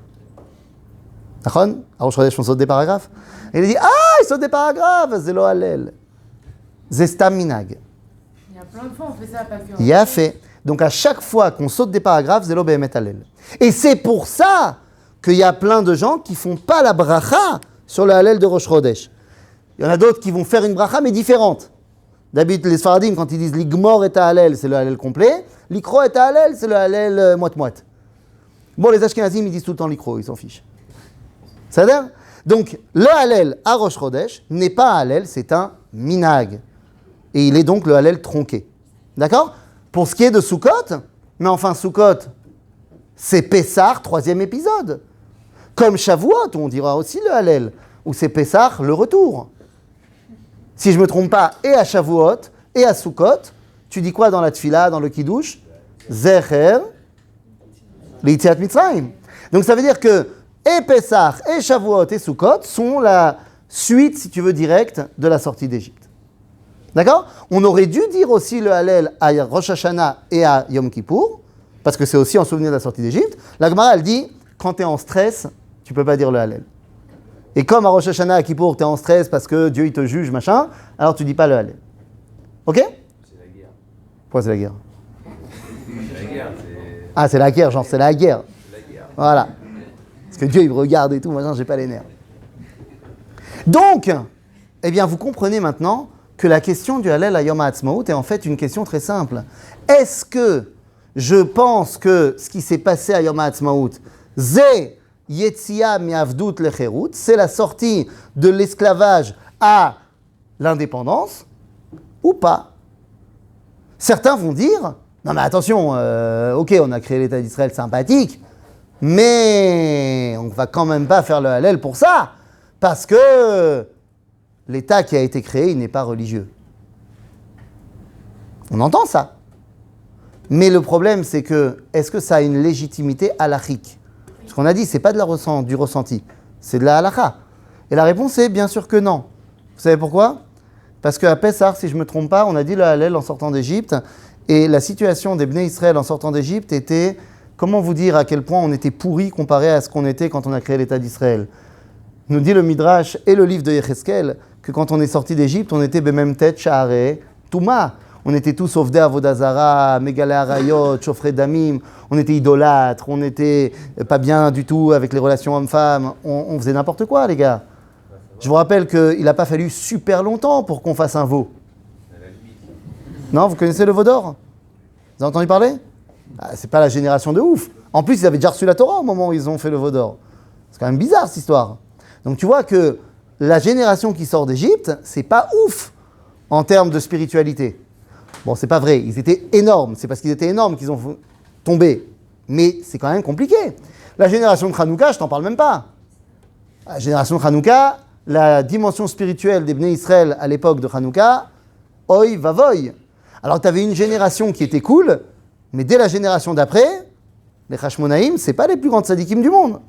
D'accord ? À Rosh Chodesh, on saute des paragraphes. Et il a dit, ils sautent des paragraphes, c'est le Hallel. C'est Stam Minag. Il y a plein de fois, on fait ça à Pâques. Il a fait. Donc à chaque fois qu'on saute des paragraphes, c'est le Behemet Hallel. Et c'est pour ça qu'il y a plein de gens qui font pas la bracha sur le Hallel de Rosh Chodesh. Il y en a d'autres qui vont faire une bracha, mais différente. D'habitude, les Sfaradim, quand ils disent l'Igmor et Hallel, c'est le Hallel complet. L'Ikro et Hallel, c'est le Hallel moite-moite. Bon, les Ashkenazim, ils disent tout le temps l'Ikro, ils s'en fichent. Ça veut dire ? Donc, le Hallel à Rosh Chodesh n'est pas un Hallel, c'est un Minag. Et il est donc le Hallel tronqué. D'accord ? Pour ce qui est de Sukkot, mais enfin Sukkot, c'est Pessah, 3e épisode. Comme Shavuot, on dira aussi le Hallel, où c'est Pessah, le retour. Si je ne me trompe pas, et à Shavuot, et à Sukkot, tu dis quoi dans la Tfila, dans le Kiddush ? Zecher, l'Yetziat Mitzrayim. Donc ça veut dire que et Pessah, et Shavuot, et Sukkot sont la suite, si tu veux, directe de la sortie d'Égypte. D'accord ? On aurait dû dire aussi le Hallel à Rosh Hashanah et à Yom Kippour, parce que c'est aussi en souvenir de la sortie d'Égypte. La Gemara, elle dit, quand tu es en stress, tu ne peux pas dire le Hallel. Et comme à Rosh Hashanah, à Kippour, tu es en stress parce que Dieu il te juge, machin, alors tu ne dis pas le Hallel. Ok ? C'est la guerre. Pourquoi c'est la guerre ? C'est la guerre, c'est... Ah, c'est la guerre, genre c'est la guerre. C'est la guerre. Voilà. Parce que Dieu il me regarde et tout, machin, j'ai pas les nerfs. Donc, eh bien, vous comprenez maintenant que la question du Hallel à Yom HaAtzmaut est en fait une question très simple. Est-ce que je pense que ce qui s'est passé à Yom HaAtzmaut, c'est Yetzia mi'avdut lecherut, c'est la sortie de l'esclavage à l'indépendance, ou pas ? Certains vont dire, non mais attention, ok, on a créé l'État d'Israël sympathique, mais on va quand même pas faire le Hallel pour ça, parce que l'État qui a été créé, il n'est pas religieux. On entend ça. Mais le problème, c'est que, est-ce que ça a une légitimité halachique ? Ce qu'on a dit, c'est pas du ressenti, c'est de la halakha. Et la réponse est bien sûr que non. Vous savez pourquoi ? Parce qu'à Pessah, si je ne me trompe pas, on a dit le Hallel en sortant d'Égypte, et la situation des Bnei Israël en sortant d'Égypte était, comment vous dire à quel point on était pourris comparé à ce qu'on était quand on a créé l'État d'Israël ? Nous dit le Midrash et le livre de Yecheskel que quand on est sorti d'Égypte, on était Bemem Tet Sha'arei Touma. On était tous Ovdei Avodazara, Megalé Arayot, Shofrei Damim, on était idolâtres, on n'était pas bien du tout avec les relations hommes-femmes, on faisait n'importe quoi, les gars. Je vous rappelle qu'il n'a pas fallu super longtemps pour qu'on fasse un veau. Non, vous connaissez le veau d'or ? Vous avez entendu parler ? C'est pas la génération de ouf. En plus, ils avaient déjà reçu la Torah au moment où ils ont fait le veau d'or. C'est quand même bizarre, cette histoire. Donc tu vois que la génération qui sort d'Égypte, c'est pas ouf en termes de spiritualité. Bon, c'est pas vrai, ils étaient énormes, c'est parce qu'ils étaient énormes qu'ils ont tombé. Mais c'est quand même compliqué. La génération de Hanouka, je t'en parle même pas. La génération de Hanouka, la dimension spirituelle des Bnei Israël à l'époque de Hanouka, oi vavoy. Alors tu avais une génération qui était cool, mais dès la génération d'après, les Hashmonaïm, c'est pas les plus grandes tzadikim du monde.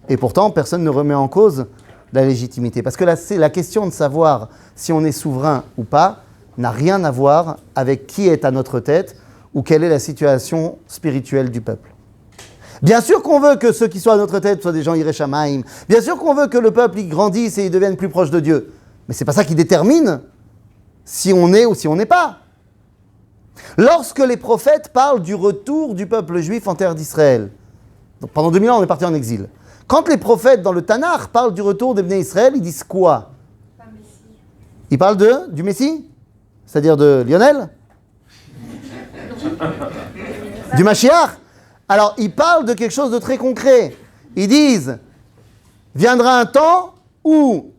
Et pourtant, personne ne remet en cause la légitimité. Parce que là, c'est la question de savoir si on est souverain ou pas, n'a rien à voir avec qui est à notre tête ou quelle est la situation spirituelle du peuple. Bien sûr qu'on veut que ceux qui soient à notre tête soient des gens Yirei Shamayim. Bien sûr qu'on veut que le peuple y grandisse et y devienne plus proche de Dieu. Mais c'est pas ça qui détermine si on est ou si on n'est pas. Lorsque les prophètes parlent du retour du peuple juif en terre d'Israël, donc pendant 2000 ans on est parti en exil. Quand les prophètes dans le Tanakh parlent du retour des Bnei Israël, ils disent quoi? Ils parlent du Messie? C'est-à-dire de Lionel? Du Mashiach? Alors, ils parlent de quelque chose de très concret. Ils disent, viendra un temps où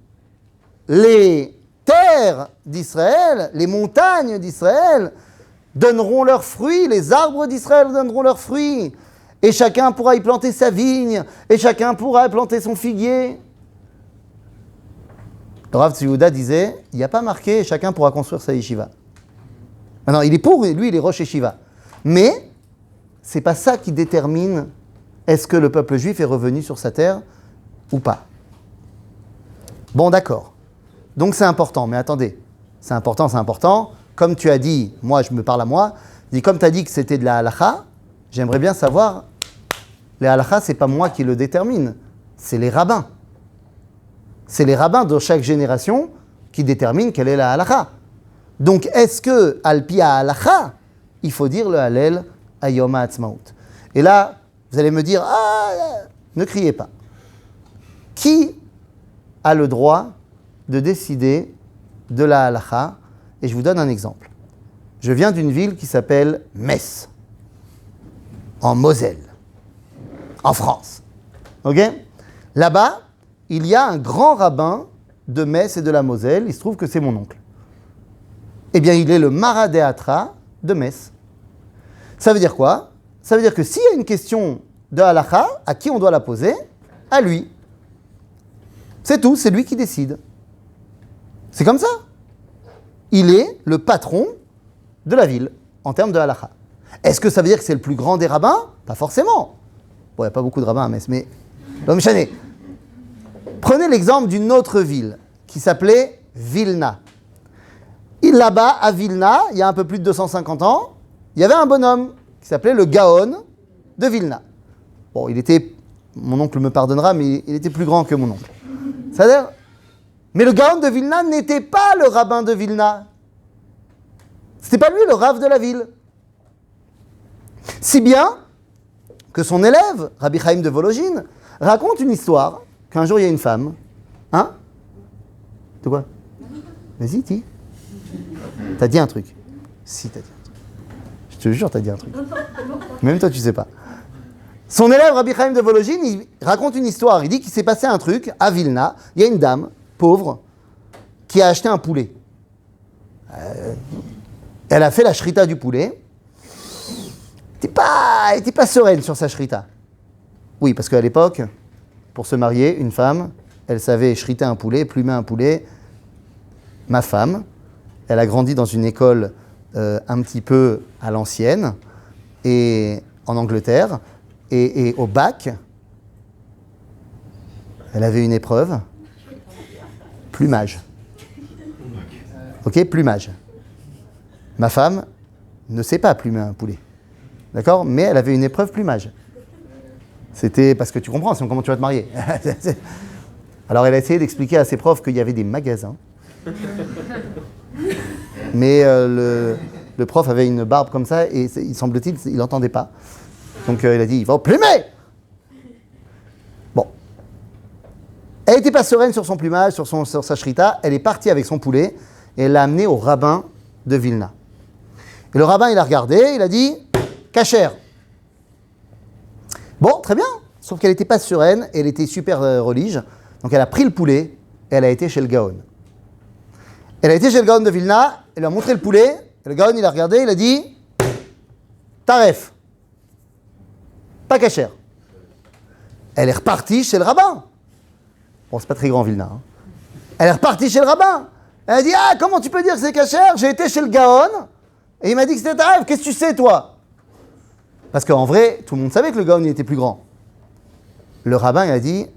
les terres d'Israël, les montagnes d'Israël, donneront leurs fruits, les arbres d'Israël donneront leurs fruits, et chacun pourra y planter sa vigne, et chacun pourra y planter son figuier. Le Rav Tzvi disait, il n'y a pas marqué, chacun pourra construire sa yeshiva. Non, il est pour, lui, il est Rosh Yeshiva. Mais, c'est pas ça qui détermine est-ce que le peuple juif est revenu sur sa terre ou pas. Bon, d'accord. Donc c'est important, mais attendez. C'est important. Comme tu as dit, moi je me parle à moi, comme tu as dit que c'était de la halakha, j'aimerais bien savoir, les halakha, c'est pas moi qui le détermine, c'est les rabbins. C'est les rabbins de chaque génération qui déterminent quelle est la halakha. Donc est-ce que, al-pi halakha, il faut dire le Hallel à Yom HaAtzmaut? Et là, vous allez me dire, ne criez pas. Qui a le droit de décider de la halakha? Et je vous donne un exemple. Je viens d'une ville qui s'appelle Metz, en Moselle, en France. Ok? Là-bas, il y a un grand rabbin de Metz et de la Moselle. Il se trouve que c'est mon oncle. Eh bien, il est le Maradéatra de Metz. Ça veut dire quoi? Ça veut dire que s'il y a une question de halakha, à qui on doit la poser? À lui. C'est tout, c'est lui qui décide. C'est comme ça. Il est le patron de la ville, en termes de halakha. Est-ce que ça veut dire que c'est le plus grand des rabbins? Pas forcément. Bon, il n'y a pas beaucoup de rabbins à Metz, mais... L'homme chané. Prenez l'exemple d'une autre ville, qui s'appelait Vilna. Là-bas, à Vilna, il y a un peu plus de 250 ans, il y avait un bonhomme qui s'appelait le Gaon de Vilna. Bon, mon oncle me pardonnera, mais il était plus grand que mon oncle. C'est-à-dire, mais le Gaon de Vilna n'était pas le rabbin de Vilna. C'était pas lui le rav de la ville. Si bien que son élève, Rabbi Chaim de Volojine, raconte une histoire qu'un jour il y a une femme. Hein? De quoi? Vas-y, dis. T'as dit un truc. Si, t'as dit un truc. Je te jure, t'as dit un truc. Même toi, tu sais pas. Son élève, Rabbi Chaim de Volojine, il raconte une histoire. Il dit qu'il s'est passé un truc à Vilna. Il y a une dame, pauvre, qui a acheté un poulet. Elle a fait la shrita du poulet. Elle n'était pas sereine sur sa shrita. Oui, parce qu'à l'époque, pour se marier, une femme, elle savait shriter un poulet, plumer un poulet. Ma femme, elle a grandi dans une école un petit peu à l'ancienne, et en Angleterre, et au bac, elle avait une épreuve, plumage. Ok, plumage. Ma femme ne sait pas plumer un poulet, d'accord? Mais elle avait une épreuve plumage. C'était parce que tu comprends, sinon comment tu vas te marier? Alors elle a essayé d'expliquer à ses profs qu'il y avait des magasins. Mais le prof avait une barbe comme ça et il semble-t-il, il n'entendait pas. Donc il a dit, il va plumer. Bon. Elle n'était pas sereine sur son plumage, sur sa shrita. Elle est partie avec son poulet et elle l'a amené au rabbin de Vilna. Et le rabbin, il a regardé, il a dit, kasher. Bon, très bien. Sauf qu'elle n'était pas sereine, elle était super relige. Donc elle a pris le poulet et elle a été chez le Gaon. Elle a été chez le Gaon de Vilna, elle lui a montré le poulet, et le Gaon, il a regardé, il a dit Taref, pas kasher. Elle est repartie chez le rabbin. Bon, c'est pas très grand Vilna. Hein. Elle est repartie chez le rabbin. Elle a dit, ah, comment tu peux dire que c'est cachère? J'ai été chez le Gaon, et il m'a dit que c'était taref. Qu'est-ce que tu sais, toi? Parce qu'en vrai, tout le monde savait que le Gaon, il était plus grand. Le rabbin, il a dit,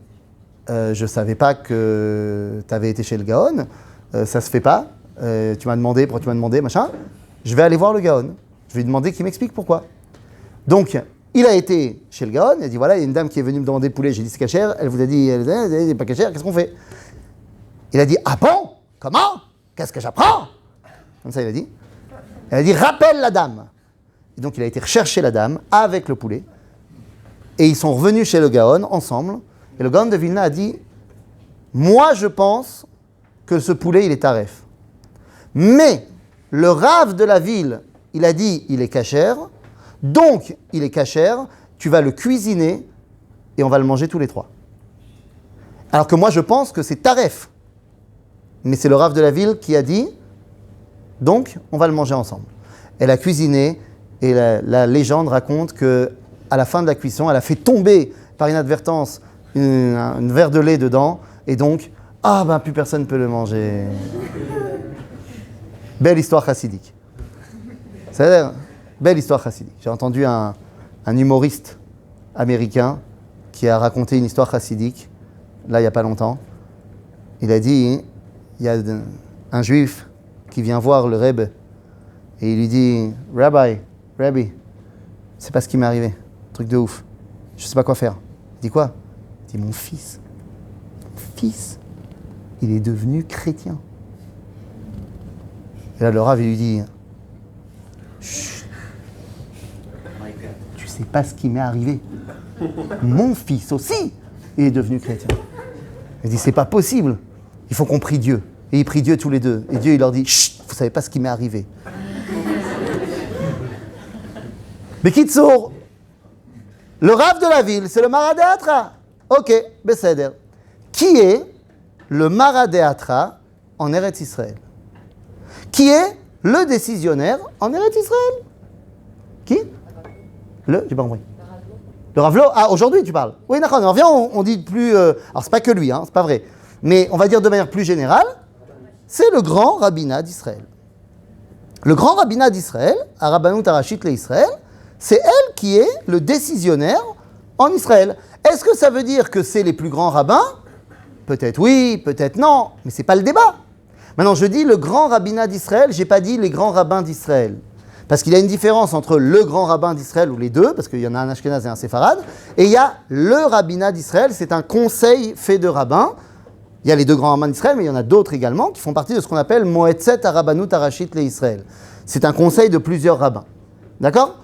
je ne savais pas que tu avais été chez le Gaon, ça se fait pas. Tu m'as demandé, pourquoi tu m'as demandé, machin. Je vais aller voir le Gaon. Je vais lui demander qu'il m'explique pourquoi. Donc, il a été chez le Gaon, il a dit, voilà, il y a une dame qui est venue me demander le poulet, j'ai dit c'est cachère, elle vous a dit, elle n'est pas cachère, qu'est-ce qu'on fait? Il a dit, ah bon? Comment? Qu'est-ce que j'apprends? Comme ça, il a dit. Elle a dit, rappelle la dame. Et donc, il a été rechercher la dame avec le poulet. Et ils sont revenus chez le Gaon ensemble. Et le Gaon de Vilna a dit, moi, je pense que ce poulet, il est taref. Mais le rave de la ville, il a dit, il est cachère. Donc, il est cachère, tu vas le cuisiner et on va le manger tous les trois. Alors que moi, je pense que c'est taref. Mais c'est le rave de la ville qui a dit, donc, on va le manger ensemble. Elle a cuisiné et la légende raconte que à la fin de la cuisson, elle a fait tomber par inadvertance un verre de lait dedans et donc, plus personne ne peut le manger. Belle histoire chassidique. C'est-à-dire, belle histoire chassidique. J'ai entendu un humoriste américain qui a raconté une histoire chassidique, là, il n'y a pas longtemps. Il a dit, il y a un juif qui vient voir le Rebbe et il lui dit, Rabbi, c'est pas ce qui m'est arrivé. Truc de ouf. Je sais pas quoi faire. Il dit quoi? Il dit, mon fils, il est devenu chrétien. Et là, le Rav, il lui dit, chut, tu sais pas ce qui m'est arrivé. Mon fils aussi, il est devenu chrétien. Il dit, c'est pas possible. Il faut qu'on prie Dieu. Et ils prient Dieu tous les deux. Et Dieu, il leur dit, chut, vous savez pas ce qui m'est arrivé. Mais Kitsour, le Rav de la ville, c'est le Maradéatra. Ok, Besséder. Qui est le Maradéatra en Eretz Israël? Qui est le décisionnaire en Eretz Israël? Qui? J'ai pas compris. Le Ravlo. Ah, aujourd'hui tu parles. Oui, d'accord. On revient, on dit plus. Alors c'est pas que lui, c'est pas vrai. Mais on va dire de manière plus générale, c'est le grand rabbinat d'Israël. Le grand rabbinat d'Israël, à Rabbanut Arashit l'Israël, c'est elle qui est le décisionnaire en Israël. Est-ce que ça veut dire que c'est les plus grands rabbins? Peut-être oui, peut-être non, mais c'est pas le débat. Maintenant, je dis le grand rabbinat d'Israël, j'ai pas dit les grands rabbins d'Israël. Parce qu'il y a une différence entre le grand rabbin d'Israël, ou les deux, parce qu'il y en a un Ashkenaz et un Séfarade, et il y a le rabbinat d'Israël, c'est un conseil fait de rabbins. Il y a les deux grands rabbins d'Israël, mais il y en a d'autres également, qui font partie de ce qu'on appelle Moetzet HaRabbanut Arashit l'Israël. C'est un conseil de plusieurs rabbins. D'accord?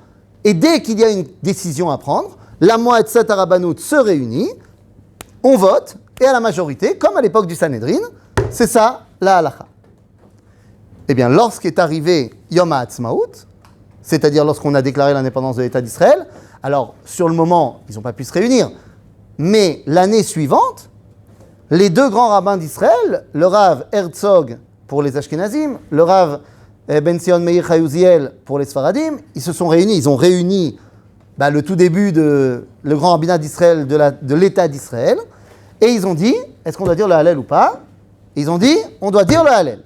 Et dès qu'il y a une décision à prendre, la Moetzet HaRabbanut se réunit, on vote, et à la majorité, comme à l'époque du Sanhedrin, c'est ça, la halacha. Eh bien, lorsqu'est arrivé Yom HaAtzmaut, c'est-à-dire lorsqu'on a déclaré l'indépendance de l'État d'Israël, alors, sur le moment, ils n'ont pas pu se réunir, mais l'année suivante, les deux grands rabbins d'Israël, le Rav Herzog pour les Ashkenazim, le Rav Ben Sion Meir Chayuziel pour les Sfaradim, ils se sont réunis, ils ont réuni le tout début de le grand rabbinat d'Israël, de l'État d'Israël, et ils ont dit, est-ce qu'on doit dire le Hallel ou pas? Ils ont dit, on doit dire le Hallel.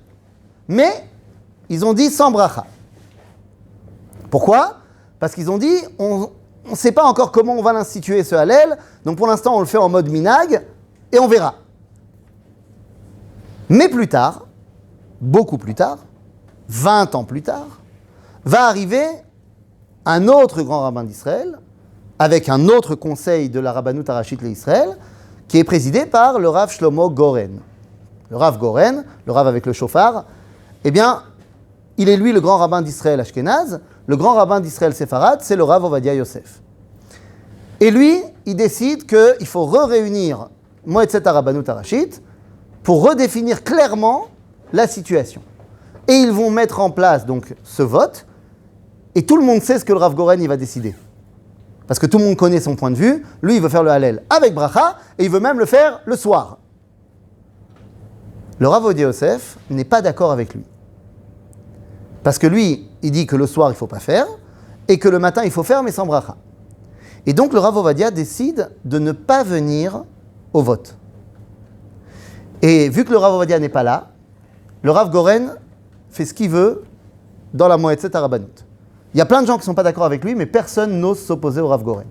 Mais, ils ont dit sans bracha. Pourquoi? Parce qu'ils ont dit, on ne sait pas encore comment on va l'instituer ce Hallel, donc pour l'instant on le fait en mode minag, et on verra. Mais plus tard, beaucoup plus tard, 20 ans plus tard, va arriver un autre grand rabbin d'Israël, avec un autre conseil de la Rabbanut Arashit l'Israël, qui est présidé par le Rav Shlomo Goren. Le Rav Goren, le Rav avec le chauffard, eh bien, il est lui le grand rabbin d'Israël Ashkenaz, le grand rabbin d'Israël Séfarade, c'est le Rav Ovadia Yosef. Et lui, il décide qu'il faut réunir Moetzet HaRabbanut Arashit pour redéfinir clairement la situation. Et ils vont mettre en place donc ce vote, et tout le monde sait ce que le Rav Goren il va décider. Parce que tout le monde connaît son point de vue, lui il veut faire le Hallel avec bracha, et il veut même le faire le soir. Le Rav Ovadia Yosef n'est pas d'accord avec lui. Parce que lui, il dit que le soir il ne faut pas faire, et que le matin il faut faire mais sans bracha. Et donc le Rav Ovadia décide de ne pas venir au vote. Et vu que le Rav Ovadia n'est pas là, le Rav Goren fait ce qu'il veut dans la Moetzet HaRabbanut. Il y a plein de gens qui ne sont pas d'accord avec lui, mais personne n'ose s'opposer au Rav Goren.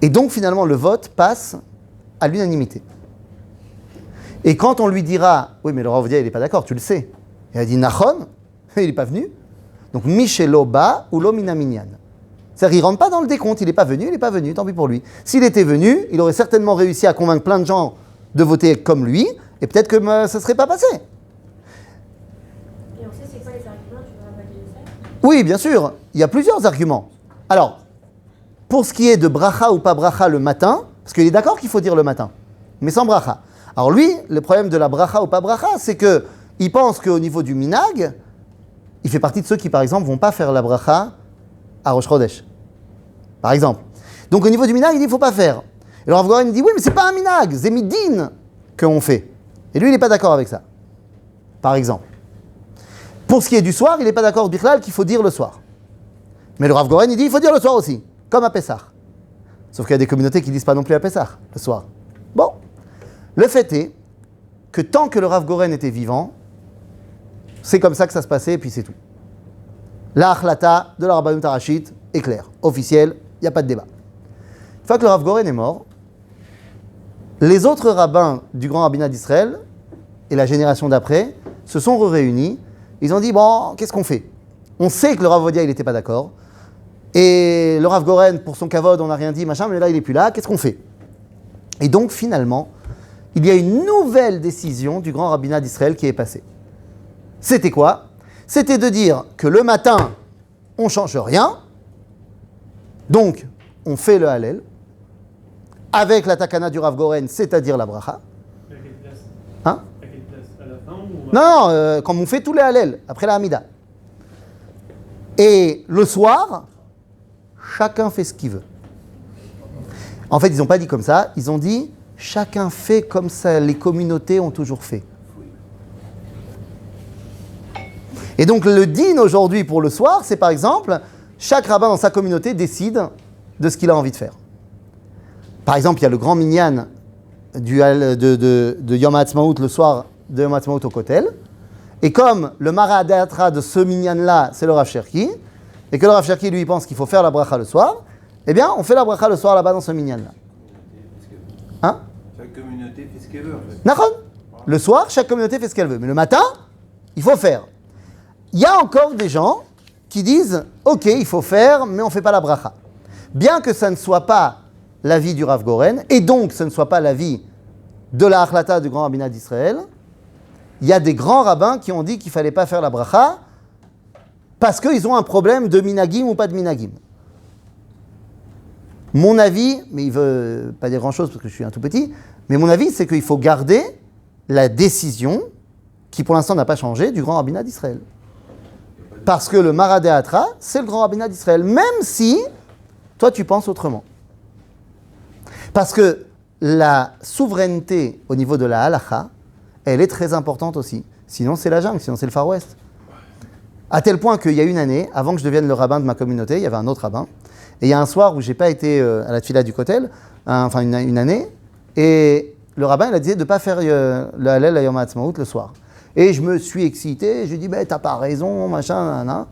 Et donc finalement le vote passe à l'unanimité. Et quand on lui dira, oui mais le Rav Ovadia il n'est pas d'accord, tu le sais. Il a dit Nachon, il n'est pas venu. Donc Michelo ba ou lo minaminyan. C'est-à-dire qu'il ne rentre pas dans le décompte, il n'est pas venu, tant pis pour lui. S'il était venu, il aurait certainement réussi à convaincre plein de gens de voter comme lui, et peut-être que ça ne serait pas passé. Et on sait c'est quoi les arguments du Rav Ovadia? Oui, bien sûr, il y a plusieurs arguments. Alors, pour ce qui est de bracha ou pas bracha le matin, parce qu'il est d'accord qu'il faut dire le matin, mais sans bracha. Alors lui, le problème de la bracha ou pas bracha, c'est qu'il pense qu'au niveau du minag, il fait partie de ceux qui, par exemple, ne vont pas faire la bracha à Rosh Chodesh, par exemple. Donc au niveau du minag, il dit qu'il ne faut pas faire. Et le Rav Goren dit oui, mais c'est pas un minag, c'est midin qu'on fait. Et lui, il n'est pas d'accord avec ça, par exemple. Pour ce qui est du soir, il n'est pas d'accord Bichlal qu'il faut dire le soir. Mais le Rav Goren, il dit qu'il faut dire le soir aussi, comme à Pessah. Sauf qu'il y a des communautés qui ne disent pas non plus à Pessah, le soir. Bon, le fait est que tant que le Rav Goren était vivant, c'est comme ça que ça se passait et puis c'est tout. La achlata de la Rabbanut Harashit est claire, officielle, il n'y a pas de débat. Une fois que le Rav Goren est mort, les autres rabbins du grand rabbinat d'Israël et la génération d'après se sont réunis. Ils ont dit, bon, qu'est-ce qu'on fait? On sait que le Rav Ovadia, il n'était pas d'accord. Et le Rav Goren, pour son kavod, on n'a rien dit, machin, mais là, il n'est plus là. Qu'est-ce qu'on fait? Et donc, finalement, il y a une nouvelle décision du grand rabbinat d'Israël qui est passée. C'était quoi? C'était de dire que le matin, on ne change rien. Donc, on fait le Hallel avec la takana du Rav Goren, c'est-à-dire la bracha. À quelle place? Hein? À quelle place? À la fin ou... Non, quand on fait tous les Hallel, après la Hamida. Et le soir, chacun fait ce qu'il veut. En fait, ils n'ont pas dit comme ça, ils ont dit chacun fait comme ça les communautés ont toujours fait. Et donc le din aujourd'hui pour le soir, c'est par exemple, chaque rabbin dans sa communauté décide de ce qu'il a envie de faire. Par exemple, il y a le grand minyan de Yom HaAtzmaut le soir de Yom HaAtzmaut au Kotel. Et comme le Maradatra de ce minyan-là, c'est le Rav Cherki, et que le Rav Cherki, lui, pense qu'il faut faire la bracha le soir, eh bien, on fait la bracha le soir là-bas dans ce minyan-là. Hein? Chaque communauté fait ce qu'elle veut en fait. Nachon. Le soir, chaque communauté fait ce qu'elle veut. Mais le matin, il faut faire. Il y a encore des gens qui disent « Ok, il faut faire, mais on ne fait pas la bracha ». Bien que ça ne soit pas l'avis du Rav Goren, et donc ce ne soit pas l'avis de la Achlata du grand rabbinat d'Israël, il y a des grands rabbins qui ont dit qu'il ne fallait pas faire la bracha parce qu'ils ont un problème de minagim ou pas de minagim. Mon avis, mais il ne veut pas dire grand-chose parce que je suis un tout petit, mais mon avis, c'est qu'il faut garder la décision, qui pour l'instant n'a pas changé, du grand rabbinat d'Israël. Parce que le Maradé Atra, c'est le grand rabbinat d'Israël, même si toi tu penses autrement. Parce que la souveraineté au niveau de la halacha, elle est très importante aussi. Sinon c'est la jungle, sinon c'est le Far West. À tel point qu'il y a une année, avant que je devienne le rabbin de ma communauté, il y avait un autre rabbin. Et il y a un soir où je n'ai pas été à la tfila du Kotel, enfin une année, et le rabbin il a dit de ne pas faire le Hallel à Yom HaAtzmaut le soir. Et je me suis excité, je lui ai dit, bah, t'as pas raison, machin, nanana.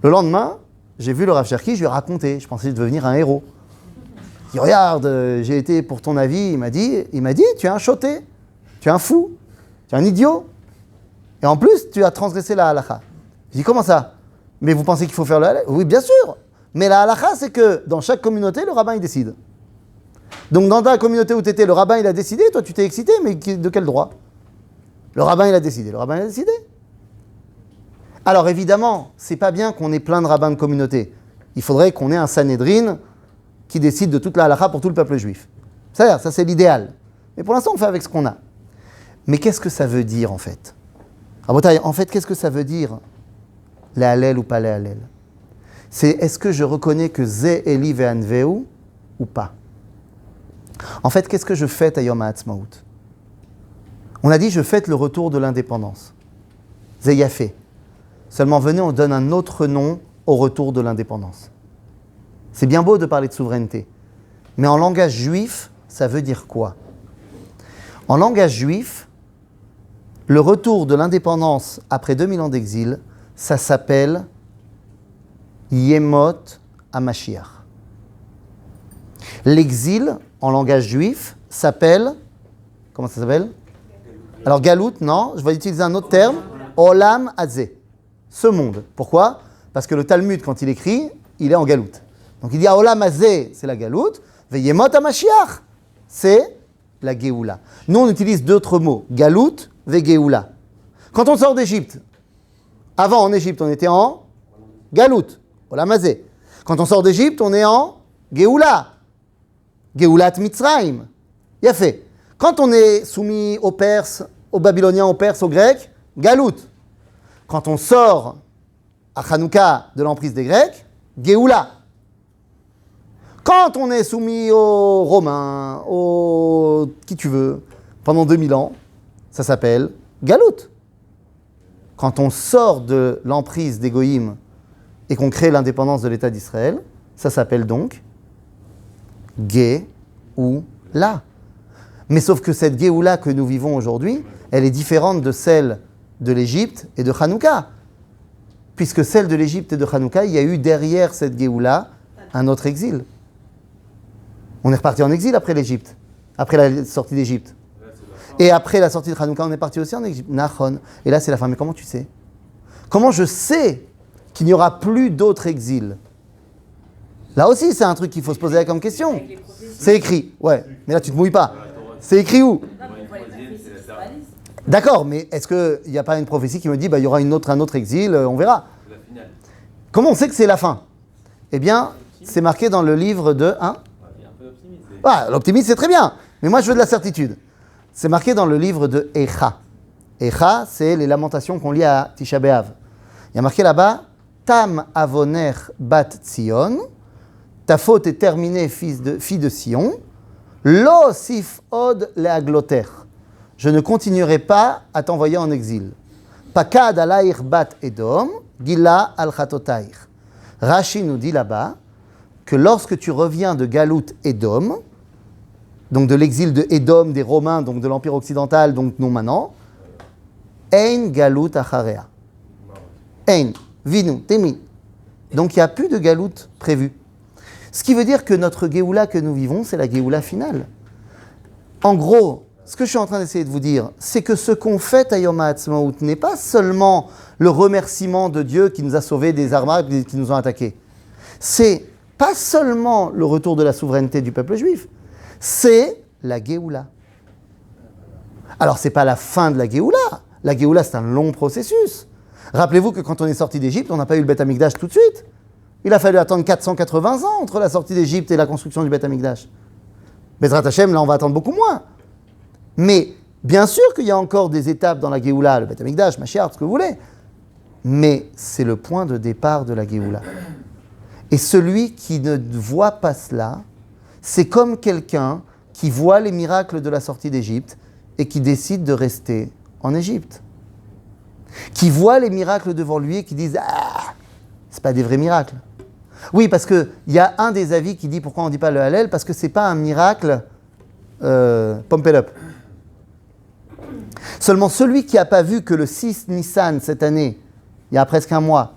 Le lendemain, j'ai vu le Rav Cherki, je lui ai raconté, je pensais devenir un héros. Il dit, regarde, j'ai été pour ton avis, il m'a dit, tu es un choté, tu es un fou, tu es un idiot. Et en plus, tu as transgressé la halakha. Je dis, comment ça? Mais vous pensez qu'il faut faire le halal? Oui, bien sûr. Mais la halakha, c'est que dans chaque communauté, le rabbin, il décide. Donc dans ta communauté où tu étais, le rabbin, il a décidé, toi, tu t'es excité, mais de quel droit? Le rabbin, il a décidé. Alors évidemment, c'est pas bien qu'on ait plein de rabbins de communauté. Il faudrait qu'on ait un Sanhédrin qui décide de toute la halakha pour tout le peuple juif. Ça c'est l'idéal. Mais pour l'instant, on fait avec ce qu'on a. Mais qu'est-ce que ça veut dire en fait? En fait, qu'est-ce que ça veut dire les Hallel ou pas les Hallel? C'est est-ce que je reconnais que Zé Eli Ve'anveu ou pas? En fait, qu'est-ce que je fête à Yom HaAtzmaut? On a dit, je fête le retour de l'indépendance. Zé Yafé. Seulement, venez, on donne un autre nom au retour de l'indépendance. C'est bien beau de parler de souveraineté. Mais en langage juif, ça veut dire quoi? En langage juif, le retour de l'indépendance après 2000 ans d'exil, ça s'appelle Yemot HaMashiach. L'exil, en langage juif, s'appelle... Comment ça s'appelle? Alors, Galout, non, je vais utiliser un autre terme. Olam Hazeh. Ce monde. Pourquoi? Parce que le Talmud, quand il écrit, il est en Galout. Donc, il dit Olam Hazeh, c'est la Galout. Veyemot HaMashiach, c'est la Géoula. Nous, on utilise d'autres mots. Galout, ve Géoula. Quand on sort d'Égypte, avant, en Égypte, on était en Galout. Olam Hazeh. Quand on sort d'Égypte, on est en Géoula. Géoulat Mitzrayim. Il a fait. Quand on est soumis aux Perses, aux Babyloniens, aux Perses, aux Grecs, Galout. Quand on sort à Hanouka de l'emprise des Grecs, Géoula. Quand on est soumis aux Romains, aux qui tu veux, pendant 2000 ans, ça s'appelle Galout. Quand on sort de l'emprise des Goïm et qu'on crée l'indépendance de l'État d'Israël, ça s'appelle donc Géoula. Mais sauf que cette Géoula que nous vivons aujourd'hui, elle est différente de celle de l'Égypte et de Hanouka. Puisque celle de l'Égypte et de Hanouka, il y a eu derrière cette Géoula un autre exil. On est reparti en exil après l'Égypte, après la sortie d'Égypte. Et après la sortie de Hanouka, on est parti aussi en Égypte. Nachon. Et là, c'est la fin. Mais comment tu sais? Comment je sais qu'il n'y aura plus d'autres exils? Là aussi, c'est un truc qu'il faut se poser comme question. C'est écrit, ouais. Mais là, tu ne te mouilles pas. C'est écrit où? D'accord, mais est-ce qu'il n'y a pas une prophétie qui me dit il y aura un autre exil, on verra. Comment on sait que c'est la fin? Eh bien, c'est marqué dans le livre de... l'optimisme, c'est très bien. Mais moi, je veux de la certitude. C'est marqué dans le livre de Echa. Echa, c'est les lamentations qu'on lit à Tisha B'Av. Il y a marqué là-bas Tam avoner bat Tzion. Ta faute est terminée, fille de Sion. Lo sif od leagloter. Je ne continuerai pas à t'envoyer en exil. Pakad alaïr bat Edom, gila al chatotaïr. Rashi nous dit là-bas que lorsque tu reviens de Galout Edom, donc de l'exil de Edom, des Romains, donc de l'Empire occidental, donc nous maintenant, Ein Galout acharea. Ein, vinu, temi. Donc il n'y a plus de Galout prévu. Ce qui veut dire que notre Géoula que nous vivons, c'est la Géoula finale. En gros, ce que je suis en train d'essayer de vous dire, c'est que ce qu'on fait à Yom HaAtzmaut n'est pas seulement le remerciement de Dieu qui nous a sauvés des armes qui nous ont attaqués. C'est pas seulement le retour de la souveraineté du peuple juif, c'est la Géoula. Alors, c'est pas la fin de la Géoula. La Géoula, c'est un long processus. Rappelez-vous que quand on est sorti d'Égypte, on n'a pas eu le Beth Amikdash tout de suite. Il a fallu attendre 480 ans entre la sortie d'Égypte et la construction du Beth Amikdash. Bezrat Hashem, là, on va attendre beaucoup moins. Mais, bien sûr qu'il y a encore des étapes dans la Géoula, le Beth Amikdash, Mashiach, ce que vous voulez. Mais c'est le point de départ de la Géoula. Et celui qui ne voit pas cela, c'est comme quelqu'un qui voit les miracles de la sortie d'Égypte et qui décide de rester en Égypte. Qui voit les miracles devant lui et qui disent « Ah, c'est pas des vrais miracles ». Oui, parce qu'il y a un des avis qui dit pourquoi on ne dit pas le Hallel, parce que c'est pas un miracle pump it up. Seulement celui qui n'a pas vu que le 6 Nissan cette année, il y a presque un mois,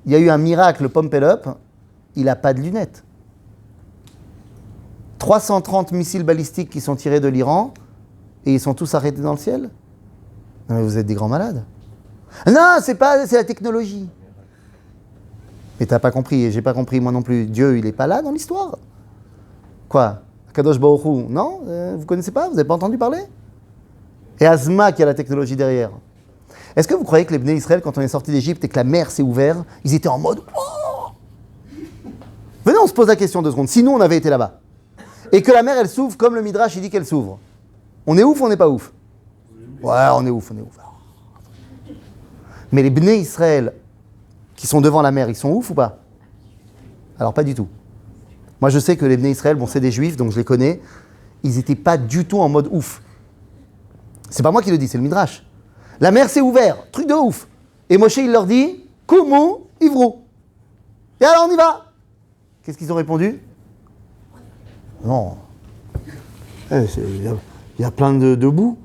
il y a eu un miracle pump it up, il n'a pas de lunettes. 330 missiles balistiques qui sont tirés de l'Iran et ils sont tous arrêtés dans le ciel. Non mais vous êtes des grands malades. Non, c'est la technologie. Mais t'as pas compris, et j'ai pas compris moi non plus. Dieu, il est pas là dans l'histoire. Quoi? Kadosh Baruch Hu, non? Vous connaissez pas? Vous n'avez pas entendu parler? Et Azma qui a la technologie derrière. Est-ce que vous croyez que les Bnei Israël, quand on est sorti d'Égypte et que la mer s'est ouverte, ils étaient en mode oh! Venez, on se pose la question 2 secondes. Si nous, on avait été là-bas, et que la mer, elle s'ouvre comme le Midrash, il dit qu'elle s'ouvre, on est ouf ou on n'est pas ouf? Ouais, on est ouf. Mais les Bnei Israël qui sont devant la mer, ils sont ouf ou pas? Alors, pas du tout. Moi, je sais que les Bnei Israël, bon, c'est des Juifs, donc je les connais, ils n'étaient pas du tout en mode ouf. C'est pas moi qui le dis, c'est le Midrash. La mer s'est ouverte, truc de ouf. Et Moshe, il leur dit, Kumu, Ivrou. Et alors, on y va. Qu'est-ce qu'ils ont répondu? Non. Il y a plein de boue.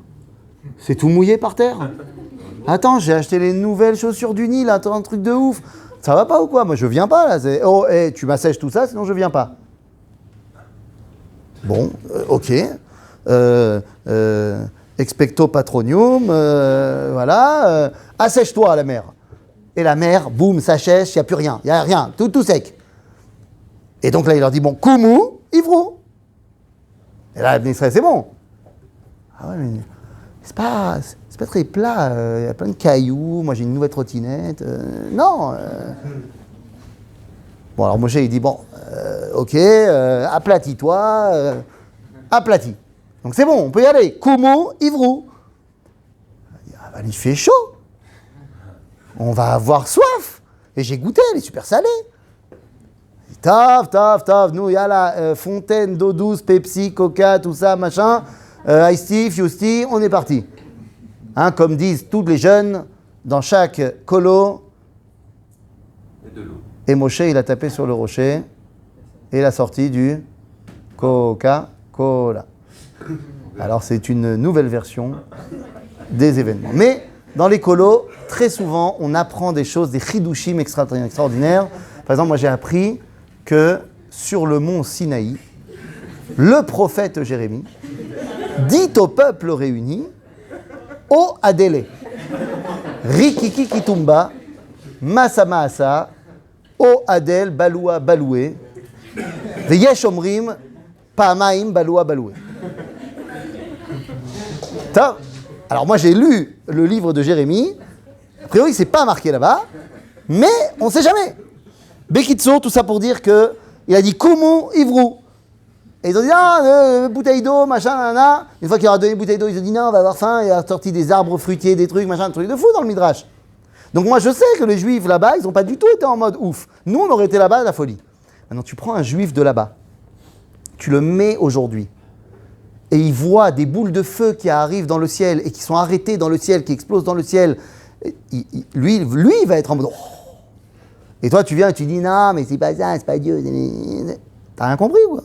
C'est tout mouillé par terre. Attends, j'ai acheté les nouvelles chaussures du Nil, attends, un truc de ouf. Ça va pas ou quoi? Moi, je viens pas, là. Oh, hey, tu m'assèches tout ça, sinon je viens pas. Bon, ok. Expecto patronium, voilà. Assèche-toi, la mer. Et la mer, boum, s'achèche, il n'y a plus rien. Il n'y a rien, tout sec. Et donc là, il leur dit, bon, Kumu, Ivrou. Et là, l'administrateur, c'est bon. Ah ouais, mais c'est pas très plat. Il y a plein de cailloux. Moi, j'ai une nouvelle trottinette. Non. Bon, alors Moshe, il dit, bon, ok, aplatis-toi. Aplatis. Donc c'est bon, on peut y aller. Kumu, Ivrou. Ah, bah, il fait chaud. On va avoir soif. Et j'ai goûté, elle est super salée. Taf, nous, il y a la fontaine d'eau douce, Pepsi, Coca, tout ça, machin, Ice Tea, Fuse Tea, on est parti. Hein, comme disent tous les jeunes, dans chaque colo. Et Moshe, il a tapé sur le rocher, et il a sorti du Coca-Cola. Alors, c'est une nouvelle version des événements. Mais, dans les colos, très souvent, on apprend des choses, des chidushim extraordinaires. Par exemple, moi, j'ai appris que sur le mont Sinaï, le prophète Jérémie dit au peuple réuni, O Adele, Rikiki Kitumba, Masa Maasa, O Adel Baloua Baloué, Veyesh Omrim, Pamaim Baloua Baloué. Alors moi j'ai lu le livre de Jérémie, a priori c'est pas marqué là-bas, mais on sait jamais. Bekitso, tout ça pour dire que il a dit Kumu Ivrou. Et ils ont dit bouteille d'eau, machin, nanana. Une fois qu'il leur a donné une bouteille d'eau, ils ont dit non, on va avoir faim. Il a sorti des arbres fruitiers, des trucs, machin, un truc de fou dans le Midrash. Donc moi je sais que les Juifs là-bas, ils n'ont pas du tout été en mode ouf. Nous on aurait été là-bas à la folie. Maintenant tu prends un Juif de là-bas, tu le mets aujourd'hui, et il voit des boules de feu qui arrivent dans le ciel et qui sont arrêtées dans le ciel, qui explosent dans le ciel. Lui, il va être en mode. Oh. Et toi, tu viens et tu dis non, mais c'est pas ça, c'est pas Dieu. T'as rien compris ou quoi?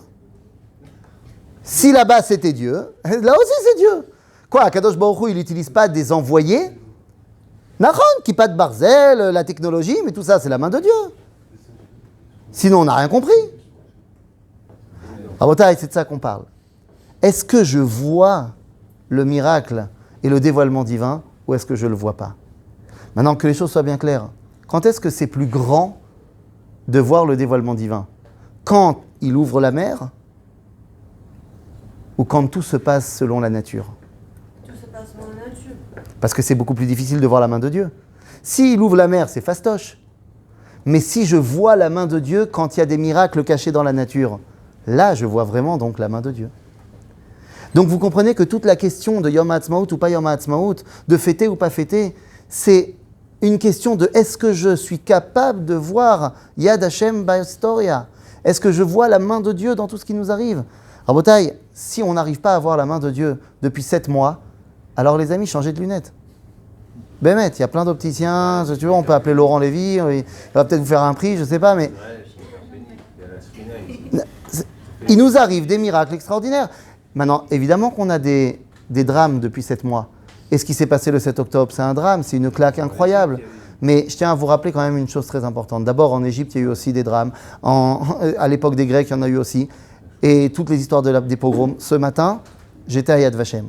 Si là-bas c'était Dieu, là aussi c'est Dieu. Quoi, Kadosh Baruch Hu, il n'utilise pas des envoyés? Nahon, Kippat Barzel, la technologie, mais tout ça, c'est la main de Dieu. Sinon, on n'a rien compris. Rabotai, c'est de ça qu'on parle. Est-ce que je vois le miracle et le dévoilement divin ou est-ce que je ne le vois pas? Maintenant, que les choses soient bien claires. Quand est-ce que c'est plus grand de voir le dévoilement divin? Quand il ouvre la mer ou quand tout se passe selon la nature? Tout se passe selon la nature. Parce que c'est beaucoup plus difficile de voir la main de Dieu. S'il ouvre la mer, c'est fastoche. Mais si je vois la main de Dieu quand il y a des miracles cachés dans la nature, là, je vois vraiment donc la main de Dieu. Donc vous comprenez que toute la question de Yom HaAtzmaut ou pas Yom HaAtzmaut, de fêter ou pas fêter, c'est une question de est-ce que je suis capable de voir Yad Hashem Ba'Historia? Est-ce que je vois la main de Dieu dans tout ce qui nous arrive? Rabotai, si on n'arrive pas à voir la main de Dieu depuis 7 mois, alors les amis, changez de lunettes. Bémet, il y a plein d'opticiens, si tu veux, on peut appeler Laurent Lévy, il va peut-être vous faire un prix, je ne sais pas, mais... Il nous arrive des miracles extraordinaires. Maintenant, évidemment qu'on a des drames depuis 7 mois. Et ce qui s'est passé le 7 octobre, c'est un drame, c'est une claque incroyable. Mais je tiens à vous rappeler quand même une chose très importante. D'abord, en Égypte, il y a eu aussi des drames. À l'époque des Grecs, il y en a eu aussi. Et toutes les histoires des pogroms. Ce matin, j'étais à Yad Vashem.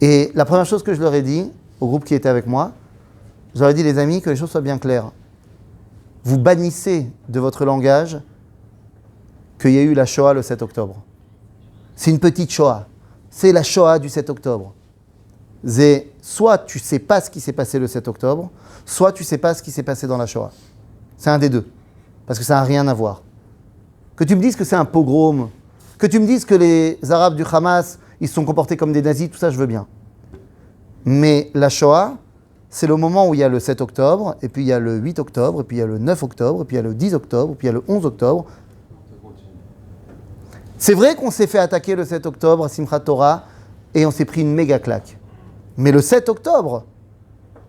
Et la première chose que je leur ai dit, au groupe qui était avec moi, je leur ai dit, les amis, que les choses soient bien claires. Vous bannissez de votre langage qu'il y a eu la Shoah le 7 octobre. C'est une petite Shoah. C'est la Shoah du 7 octobre. Soit tu ne sais pas ce qui s'est passé le 7 octobre, soit tu ne sais pas ce qui s'est passé dans la Shoah. C'est un des deux. Parce que ça n'a rien à voir. Que tu me dises que c'est un pogrom, que tu me dises que les Arabes du Hamas, ils se sont comportés comme des nazis, tout ça, je veux bien. Mais la Shoah, c'est le moment où il y a le 7 octobre, et puis il y a le 8 octobre, et puis il y a le 9 octobre, et puis il y a le 10 octobre, et puis il y a le 11 octobre. C'est vrai qu'on s'est fait attaquer le 7 octobre à Simchat Torah, et on s'est pris une méga claque. Mais le 7 octobre,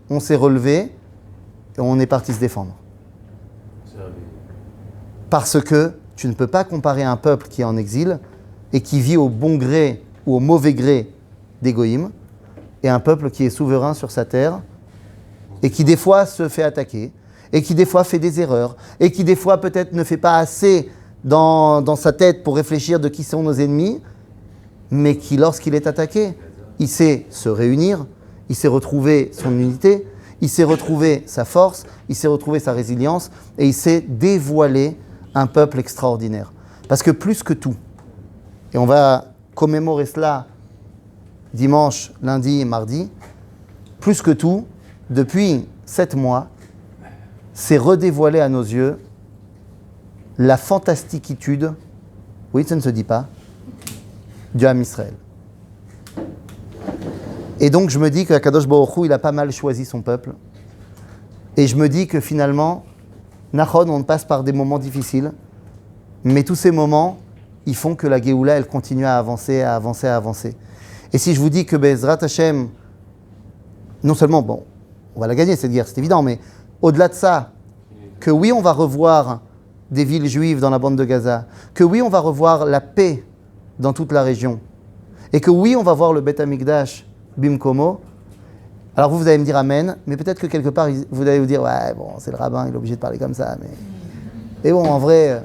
on s'est relevé, et on est parti se défendre. Parce que tu ne peux pas comparer un peuple qui est en exil, et qui vit au bon gré ou au mauvais gré des goïms, et un peuple qui est souverain sur sa terre, et qui des fois se fait attaquer, et qui des fois fait des erreurs, et qui des fois peut-être ne fait pas assez dans sa tête pour réfléchir de qui sont nos ennemis, mais qui, lorsqu'il est attaqué, il sait se réunir, il sait retrouver son unité, il sait retrouver sa force, il sait retrouver sa résilience, et il sait dévoiler un peuple extraordinaire. Parce que plus que tout, et on va commémorer cela dimanche, lundi et mardi, plus que tout, depuis 7 mois, c'est redévoiler à nos yeux la fantastiquitude, oui, ça ne se dit pas, du Ham Israël. Et donc je me dis que Kadosh Baruch Hu, il a pas mal choisi son peuple. Et je me dis que finalement, Nachon, on passe par des moments difficiles, mais tous ces moments, ils font que la Géoula, elle continue à avancer, à avancer, à avancer. Et si je vous dis que Bezrat Hashem, non seulement, bon, on va la gagner cette guerre, c'est évident, mais au-delà de ça, que oui, on va revoir des villes juives dans la bande de Gaza, que oui, on va revoir la paix dans toute la région, et que oui, on va voir le Beth Amikdash Bimkomo. Alors vous allez me dire Amen, mais peut-être que quelque part, vous allez vous dire, ouais, bon, c'est le rabbin, il est obligé de parler comme ça, mais bon, en vrai,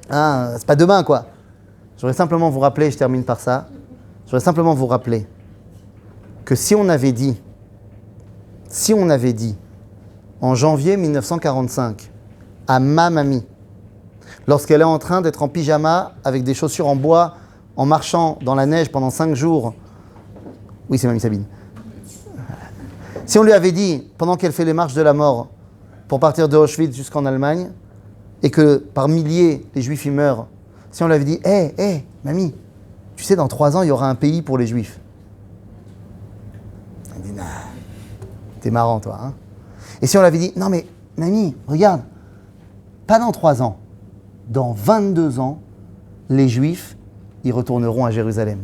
c'est pas demain, quoi. Je voudrais simplement vous rappeler, je termine par ça, je voudrais simplement vous rappeler que si on avait dit, en janvier 1945, à ma mamie, lorsqu'elle est en train d'être en pyjama avec des chaussures en bois, en marchant dans la neige pendant 5 jours, oui, c'est mamie Sabine. Si on lui avait dit, pendant qu'elle fait les marches de la mort, pour partir de Auschwitz jusqu'en Allemagne, et que par milliers, les Juifs y meurent, si on lui avait dit, hé, mamie, tu sais, dans 3 ans, il y aura un pays pour les Juifs. Elle dit, nah, t'es marrant, toi, hein. Et si on lui avait dit, non mais, mamie, regarde, pas dans 3 ans, dans 22 ans, les Juifs, ils retourneront à Jérusalem.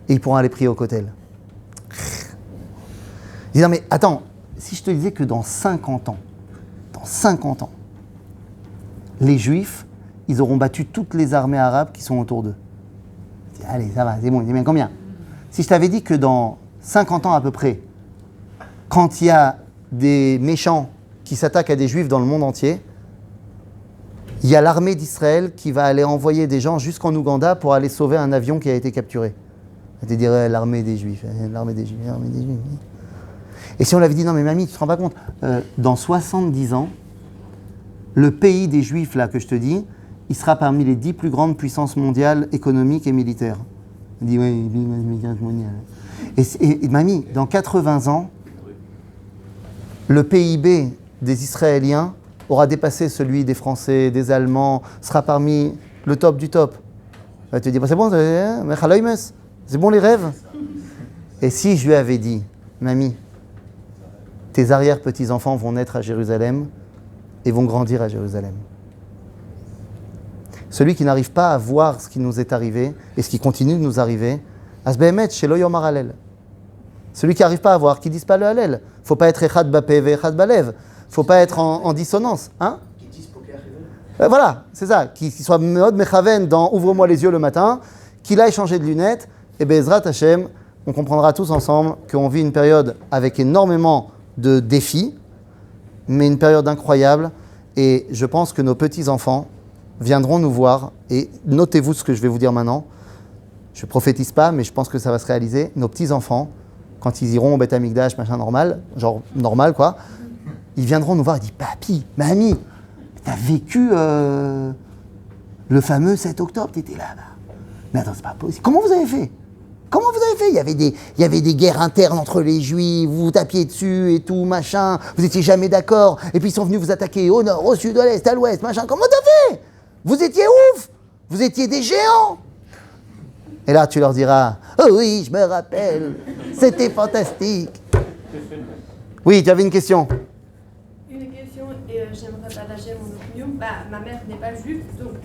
Et ils pourront aller prier au Kotel. Je dis, non mais attends, si je te disais que dans 50 ans, les Juifs, ils auront battu toutes les armées arabes qui sont autour d'eux. Je dis, allez, ça va, c'est bon, il dit bien combien ? Si je t'avais dit que dans 50 ans à peu près, quand il y a des méchants qui s'attaquent à des Juifs dans le monde entier, il y a l'armée d'Israël qui va aller envoyer des gens jusqu'en Ouganda pour aller sauver un avion qui a été capturé. Tu dirais l'armée des Juifs. Et si on l'avait dit, non mais mamie, tu te rends pas compte, dans 70 ans, le pays des Juifs, là, que je te dis, il sera parmi les 10 plus grandes puissances mondiales économiques et militaires. Elle dit, oui, mondial. Et mamie, dans 80 ans, le PIB des Israéliens aura dépassé celui des Français, des Allemands, sera parmi le top du top. Elle te dit, bah, c'est bon, c'est bon les rêves. Et si je lui avais dit, mamie, tes arrière-petits-enfants vont naître à Jérusalem et vont grandir à Jérusalem. Celui qui n'arrive pas à voir ce qui nous est arrivé et ce qui continue de nous arriver, Asbehemet, chez Loyomar Halel. Celui qui n'arrive pas à voir, qui ne dise pas le Halel. Il ne faut pas être Echad Bapé et Echad Balev. Il ne faut pas être en dissonance. Hein? Voilà, c'est ça. Qui soit Meod Mechaven dans Ouvre-moi les yeux le matin, qu'il aille changer de lunettes, et Bezrat Hashem, on comprendra tous ensemble qu'on vit une période avec énormément de défis, mais une période incroyable. Et je pense que nos petits-enfants viendront nous voir. Et notez-vous ce que je vais vous dire maintenant. Je ne prophétise pas, mais je pense que ça va se réaliser. Nos petits-enfants, quand ils iront au Beth Amikdash, machin normal, genre normal quoi, ils viendront nous voir et disent, papy, mamie, t'as vécu le fameux 7 octobre, t'étais là. Mais attends, c'est pas possible. Comment vous avez fait ? Il y avait des guerres internes entre les Juifs, vous vous tapiez dessus et tout, machin, vous étiez jamais d'accord, et puis ils sont venus vous attaquer au nord, au sud, à l'est, à l'ouest, machin. Comment t'as fait ? Vous étiez ouf ! Vous étiez des géants ! Et là, tu leur diras, oh oui, je me rappelle, c'était fantastique. Oui, tu avais une question ? Une question, et j'aimerais partager mon opinion. Ma mère n'est pas juive, donc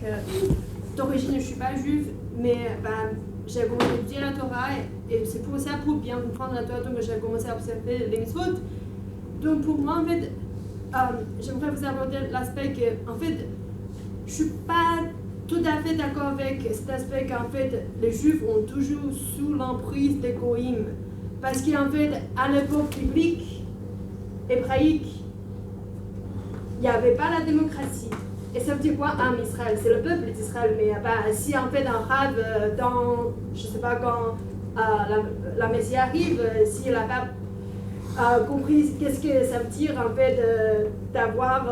d'origine je ne suis pas juive, mais j'ai commencé à étudier la Torah et c'est pour ça, pour bien comprendre la Torah, donc j'ai commencé à observer les mitzvot. Donc pour moi, en fait, j'aimerais vous aborder l'aspect que, en fait, je ne suis pas tout à fait d'accord avec cet aspect qu'en fait, les Juifs ont toujours sous l'emprise des Goïm. Parce qu'en fait, à l'époque biblique, hébraïque, il n'y avait pas la démocratie. Et ça veut dire quoi, Am Israël? C'est le peuple d'Israël, mais si en fait un rave, je ne sais pas quand la Messie arrive, s'il n'a pas compris qu'est-ce que ça veut dire en fait d'avoir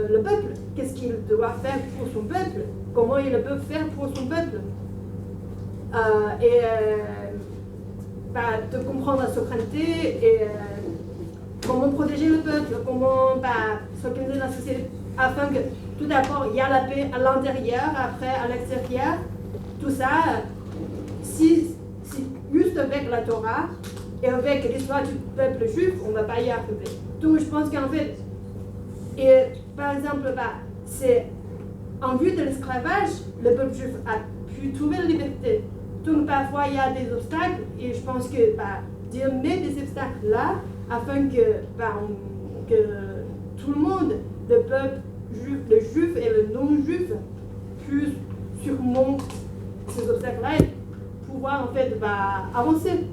le peuple, qu'est-ce qu'il doit faire pour son peuple, comment il peut faire pour son peuple, de comprendre la souveraineté et comment protéger le peuple, comment s'organiser la société afin que tout d'abord il y a la paix à l'intérieur, après à l'extérieur, tout ça, si juste avec la Torah et avec l'histoire du peuple juif, on ne va pas y arriver. Donc je pense qu'en fait, par exemple, c'est en vue de l'esclavage, le peuple juif a pu trouver la liberté. Donc parfois il y a des obstacles et je pense que Dieu met des obstacles là afin que tout le monde, le peuple juif, le juif et le non-juif, puissent surmonter ces obstacles-là et pouvoir en fait avancer.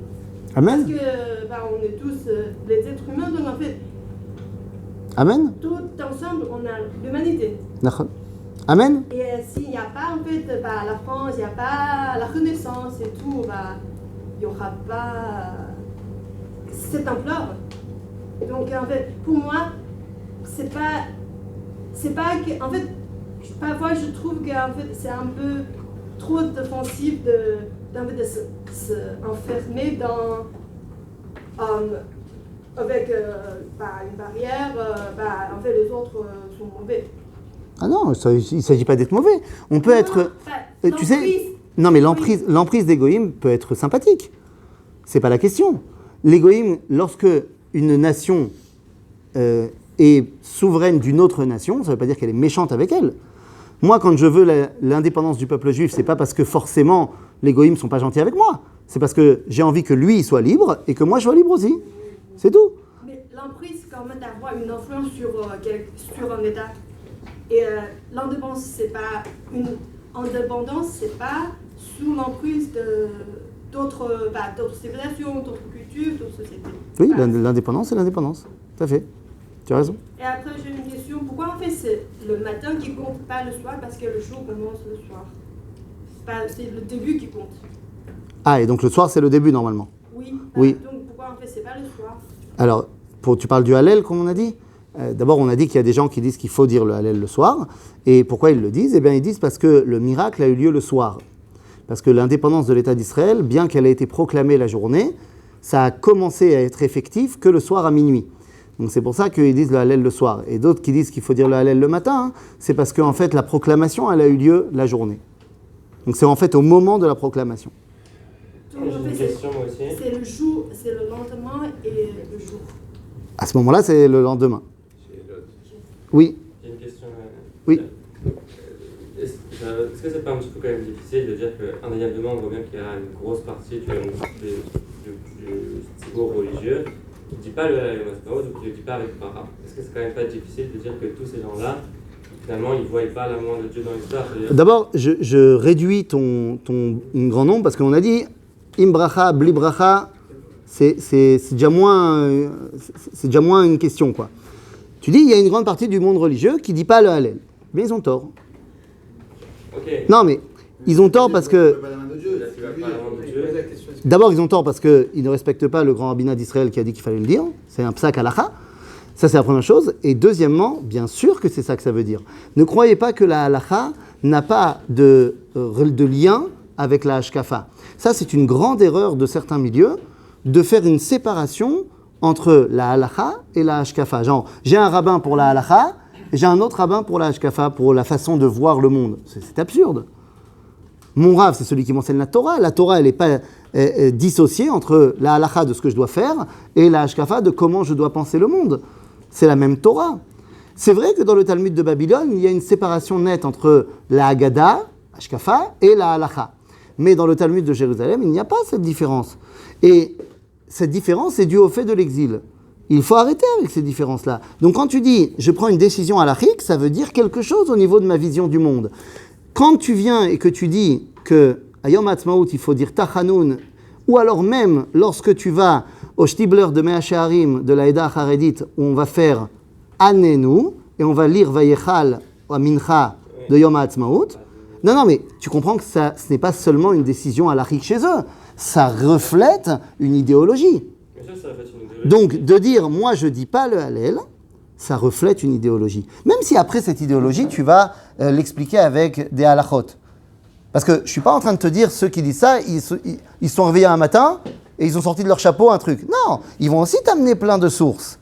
Amen. Parce que on est tous des êtres humains, donc en fait, Amen. tout ensemble on a l'humanité. Amen. Et s'il n'y a pas en fait la France, il n'y a pas la Renaissance et tout, il n'y aura pas cette ampleur. Donc en fait, pour moi, c'est pas que, en fait, parfois je trouve que en fait, c'est un peu trop défensif de se enfermer avec une barrière, en fait les autres sont mauvais. Ah non, il ne s'agit pas d'être mauvais. On peut être... tu sais, non mais l'emprise des goïms peut être sympathique. C'est pas la question. Les goïms, lorsque une nation est souveraine d'une autre nation, ça ne veut pas dire qu'elle est méchante avec elle. Moi, quand je veux l'indépendance du peuple juif, c'est pas parce que forcément les goïms sont pas gentils avec moi. C'est parce que j'ai envie que lui soit libre et que moi je sois libre aussi. C'est tout. Mais l'emprise, quand même, d'avoir une influence sur un État. Et l'indépendance, c'est pas sous l'emprise d'autres civilisations, d'autres cultures, d'autres sociétés. Oui, l'indépendance, c'est l'indépendance. Tout à fait. Tu as raison. Et après, j'ai une question. Pourquoi en fait c'est le matin qui compte, pas le soir? Parce que le jour commence le soir. C'est le début qui compte. Ah, et donc le soir, c'est le début normalement. Oui. Oui. Donc pourquoi en fait c'est pas le soir? Alors, tu parles du Hallel, comme on a dit. D'abord, on a dit qu'il y a des gens qui disent qu'il faut dire le Hallel le soir. Et pourquoi ils le disent? Eh bien, ils disent parce que le miracle a eu lieu le soir. Parce que l'indépendance de l'État d'Israël, bien qu'elle ait été proclamée la journée, ça a commencé à être effectif que le soir à minuit. Donc c'est pour ça qu'ils disent le Hallel le soir. Et d'autres qui disent qu'il faut dire le Hallel le matin, c'est parce qu'en fait, la proclamation, elle a eu lieu la journée. Donc c'est en fait au moment de la proclamation. Donc, en fait, c'est le jour, c'est le lendemain et le jour. À ce moment-là, c'est le lendemain. Oui. J'ai une question. Oui. Est-ce que c'est pas un petit peu quand même difficile de dire qu'indéniablement on voit bien qu'il y a une grosse partie du discours religieux qui ne dit pas le Masnaud ou qui ne le dit pas avec Bara? Est-ce que c'est quand même pas difficile de dire que tous ces gens-là, finalement, ils ne voient pas l'amour de Dieu dans l'histoire? D'abord, je réduis ton grand nombre parce qu'on a dit Imbracha, Blibracha, c'est déjà moins une question, quoi. Tu dis, il y a une grande partie du monde religieux qui ne dit pas le Hallel. Mais ils ont tort. Okay. Non, mais ils ont tort parce que... D'abord, ils ont tort parce qu'ils ne respectent pas le grand rabbinat d'Israël qui a dit qu'il fallait le dire. C'est un psak halacha. Ça, c'est la première chose. Et deuxièmement, bien sûr que c'est ça que ça veut dire. Ne croyez pas que la halacha n'a pas de lien avec la hashkafa. Ça, c'est une grande erreur de certains milieux de faire une séparation entre la halacha et la hashkafa. Genre, j'ai un rabbin pour la halacha et j'ai un autre rabbin pour la hashkafa, pour la façon de voir le monde. C'est absurde. Mon rav, c'est celui qui m'enseigne la Torah. La Torah, elle n'est pas dissociée entre la halacha de ce que je dois faire et la hashkafa de comment je dois penser le monde. C'est la même Torah. C'est vrai que dans le Talmud de Babylone, il y a une séparation nette entre la Haggadah, hashkafa, et la halacha. Mais dans le Talmud de Jérusalem, il n'y a pas cette différence. Et cette différence est due au fait de l'exil. Il faut arrêter avec ces différences-là. Donc quand tu dis « je prends une décision halachique », ça veut dire quelque chose au niveau de ma vision du monde. quand tu viens et que tu dis que à Yom Ha'atzmaut, il faut dire Tachanoun, ou alors même lorsque tu vas au Shtibler de Mea She'arim de la Eda Haredit, où on va faire Anenu, et on va lire Vayechal ou Mincha de Yom Ha'atzmaut. Non, mais tu comprends que ça, ce n'est pas seulement une décision halachique chez eux, ça reflète une idéologie. Bien sûr, ça reflète une idéologie. Donc, de dire, moi, je dis pas le Hallel, ça reflète une idéologie. Même si après cette idéologie, tu vas l'expliquer avec des halachot. Parce que je ne suis pas en train de te dire, ceux qui disent ça, ils se sont réveillés un matin et ils ont sorti de leur chapeau un truc. Non, ils vont aussi t'amener plein de sources.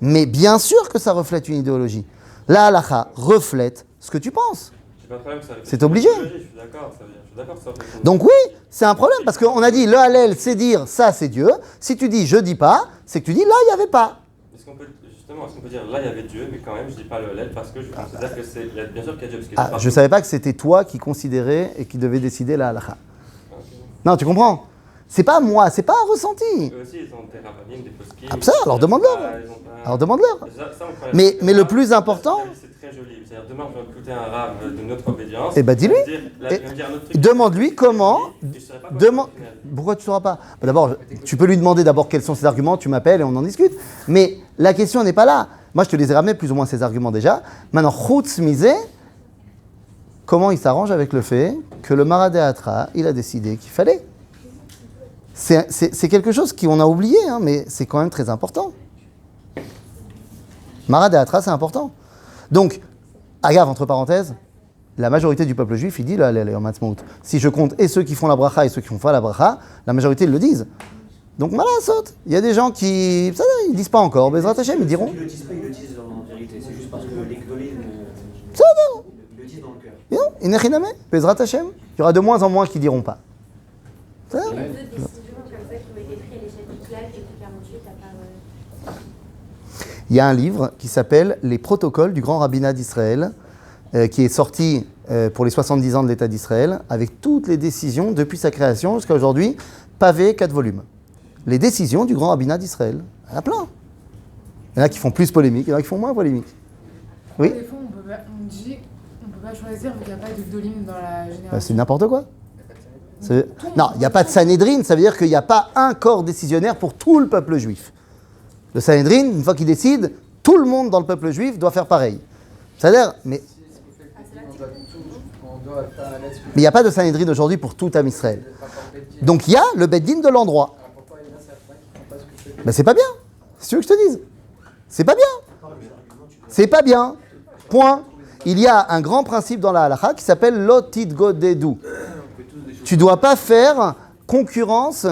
Mais bien sûr que ça reflète une idéologie. La halacha reflète ce que tu penses. C'est obligé. Je suis d'accord, ça veut dire. Je suis d'accord que ça reflète une Donc oui, c'est un problème, parce qu'on a dit, le Hallel, c'est dire, ça, c'est Dieu. Si tu dis, je dis pas, c'est que tu dis, là, il n'y avait pas. Est-ce qu'on peut dire là il y avait Dieu, mais quand même je dis pas le Hallel parce que je considère que c'est. Bien sûr qu'il y a Dieu. Parce que Je ne savais pas que c'était toi qui considérais et qui devais décider la halakha. Okay. Non, tu comprends? C'est pas moi, c'est pas un ressenti. Eux aussi ils ont des rabbinim, des poskim. Ah, ça, alors demande-leur. Alors demande-leur. Mais le plus important. C'est très joli. C'est-à-dire demain je vais écouter un rave de notre obédience. Eh ben dis-lui. Demande-lui comment. Pourquoi tu ne sauras pas? D'abord, tu peux lui demander d'abord quels sont ses arguments, tu m'appelles et on en discute. Mais la question n'est pas là. Moi, je te les ai ramenés plus ou moins ces arguments déjà. Maintenant, Chutz Mizeh, comment il s'arrange avec le fait que le Maradéatra, il a décidé qu'il fallait. C'est quelque chose qu'on a oublié, hein, mais c'est quand même très important. Maradéatra, c'est important. Donc, agave, entre parenthèses, la majorité du peuple juif, il dit le Hallel Yom Ha'atzmaut. Si je compte et ceux qui font la bracha et ceux qui font pas la bracha, la majorité ils le disent. Donc malasot, il y a des gens qui, ça, ils disent pas encore, Bezrat Hashem, ils diront. Ceux qui le disent pas, ils le disent en vérité. C'est juste parce que les Gdolim, Ça va. ils le disent dans le cœur. Non, Inechiname, Bezrat Hashem. Il y aura de moins en moins qui diront pas. Ça va. Il y a deux décisions comme ça qui ont été prises à l'échelle du clan et du 48 à part. Il y a un livre qui s'appelle Les protocoles du grand rabbinat d'Israël, qui est sorti pour les 70 ans de l'État d'Israël, avec toutes les décisions depuis sa création jusqu'à aujourd'hui, pavé 4 volumes. Les décisions du grand rabbinat d'Israël. Il y en a plein. Il y en a qui font plus polémique, il y en a qui font moins polémique. Oui. Des fois, on dit on peut pas choisir vu qu'il n'y a pas de Gdolim dans la génération. C'est n'importe quoi. Non, il n'y a pas de Sanhédrin, ça veut dire qu'il n'y a pas un corps décisionnaire pour tout le peuple juif. Le Sanhédrin, une fois qu'il décide, tout le monde dans le peuple juif doit faire pareil. C'est-à-dire, mais il n'y a pas de Sanhédrin aujourd'hui pour tout Am Israël. Donc il y a le Beddin de l'endroit. Ben c'est pas bien. Si tu veux que je te dise. C'est pas bien. C'est pas bien. Point. Il y a un grand principe dans la halakha qui s'appelle l'otid godedu. Tu ne dois pas faire concurrence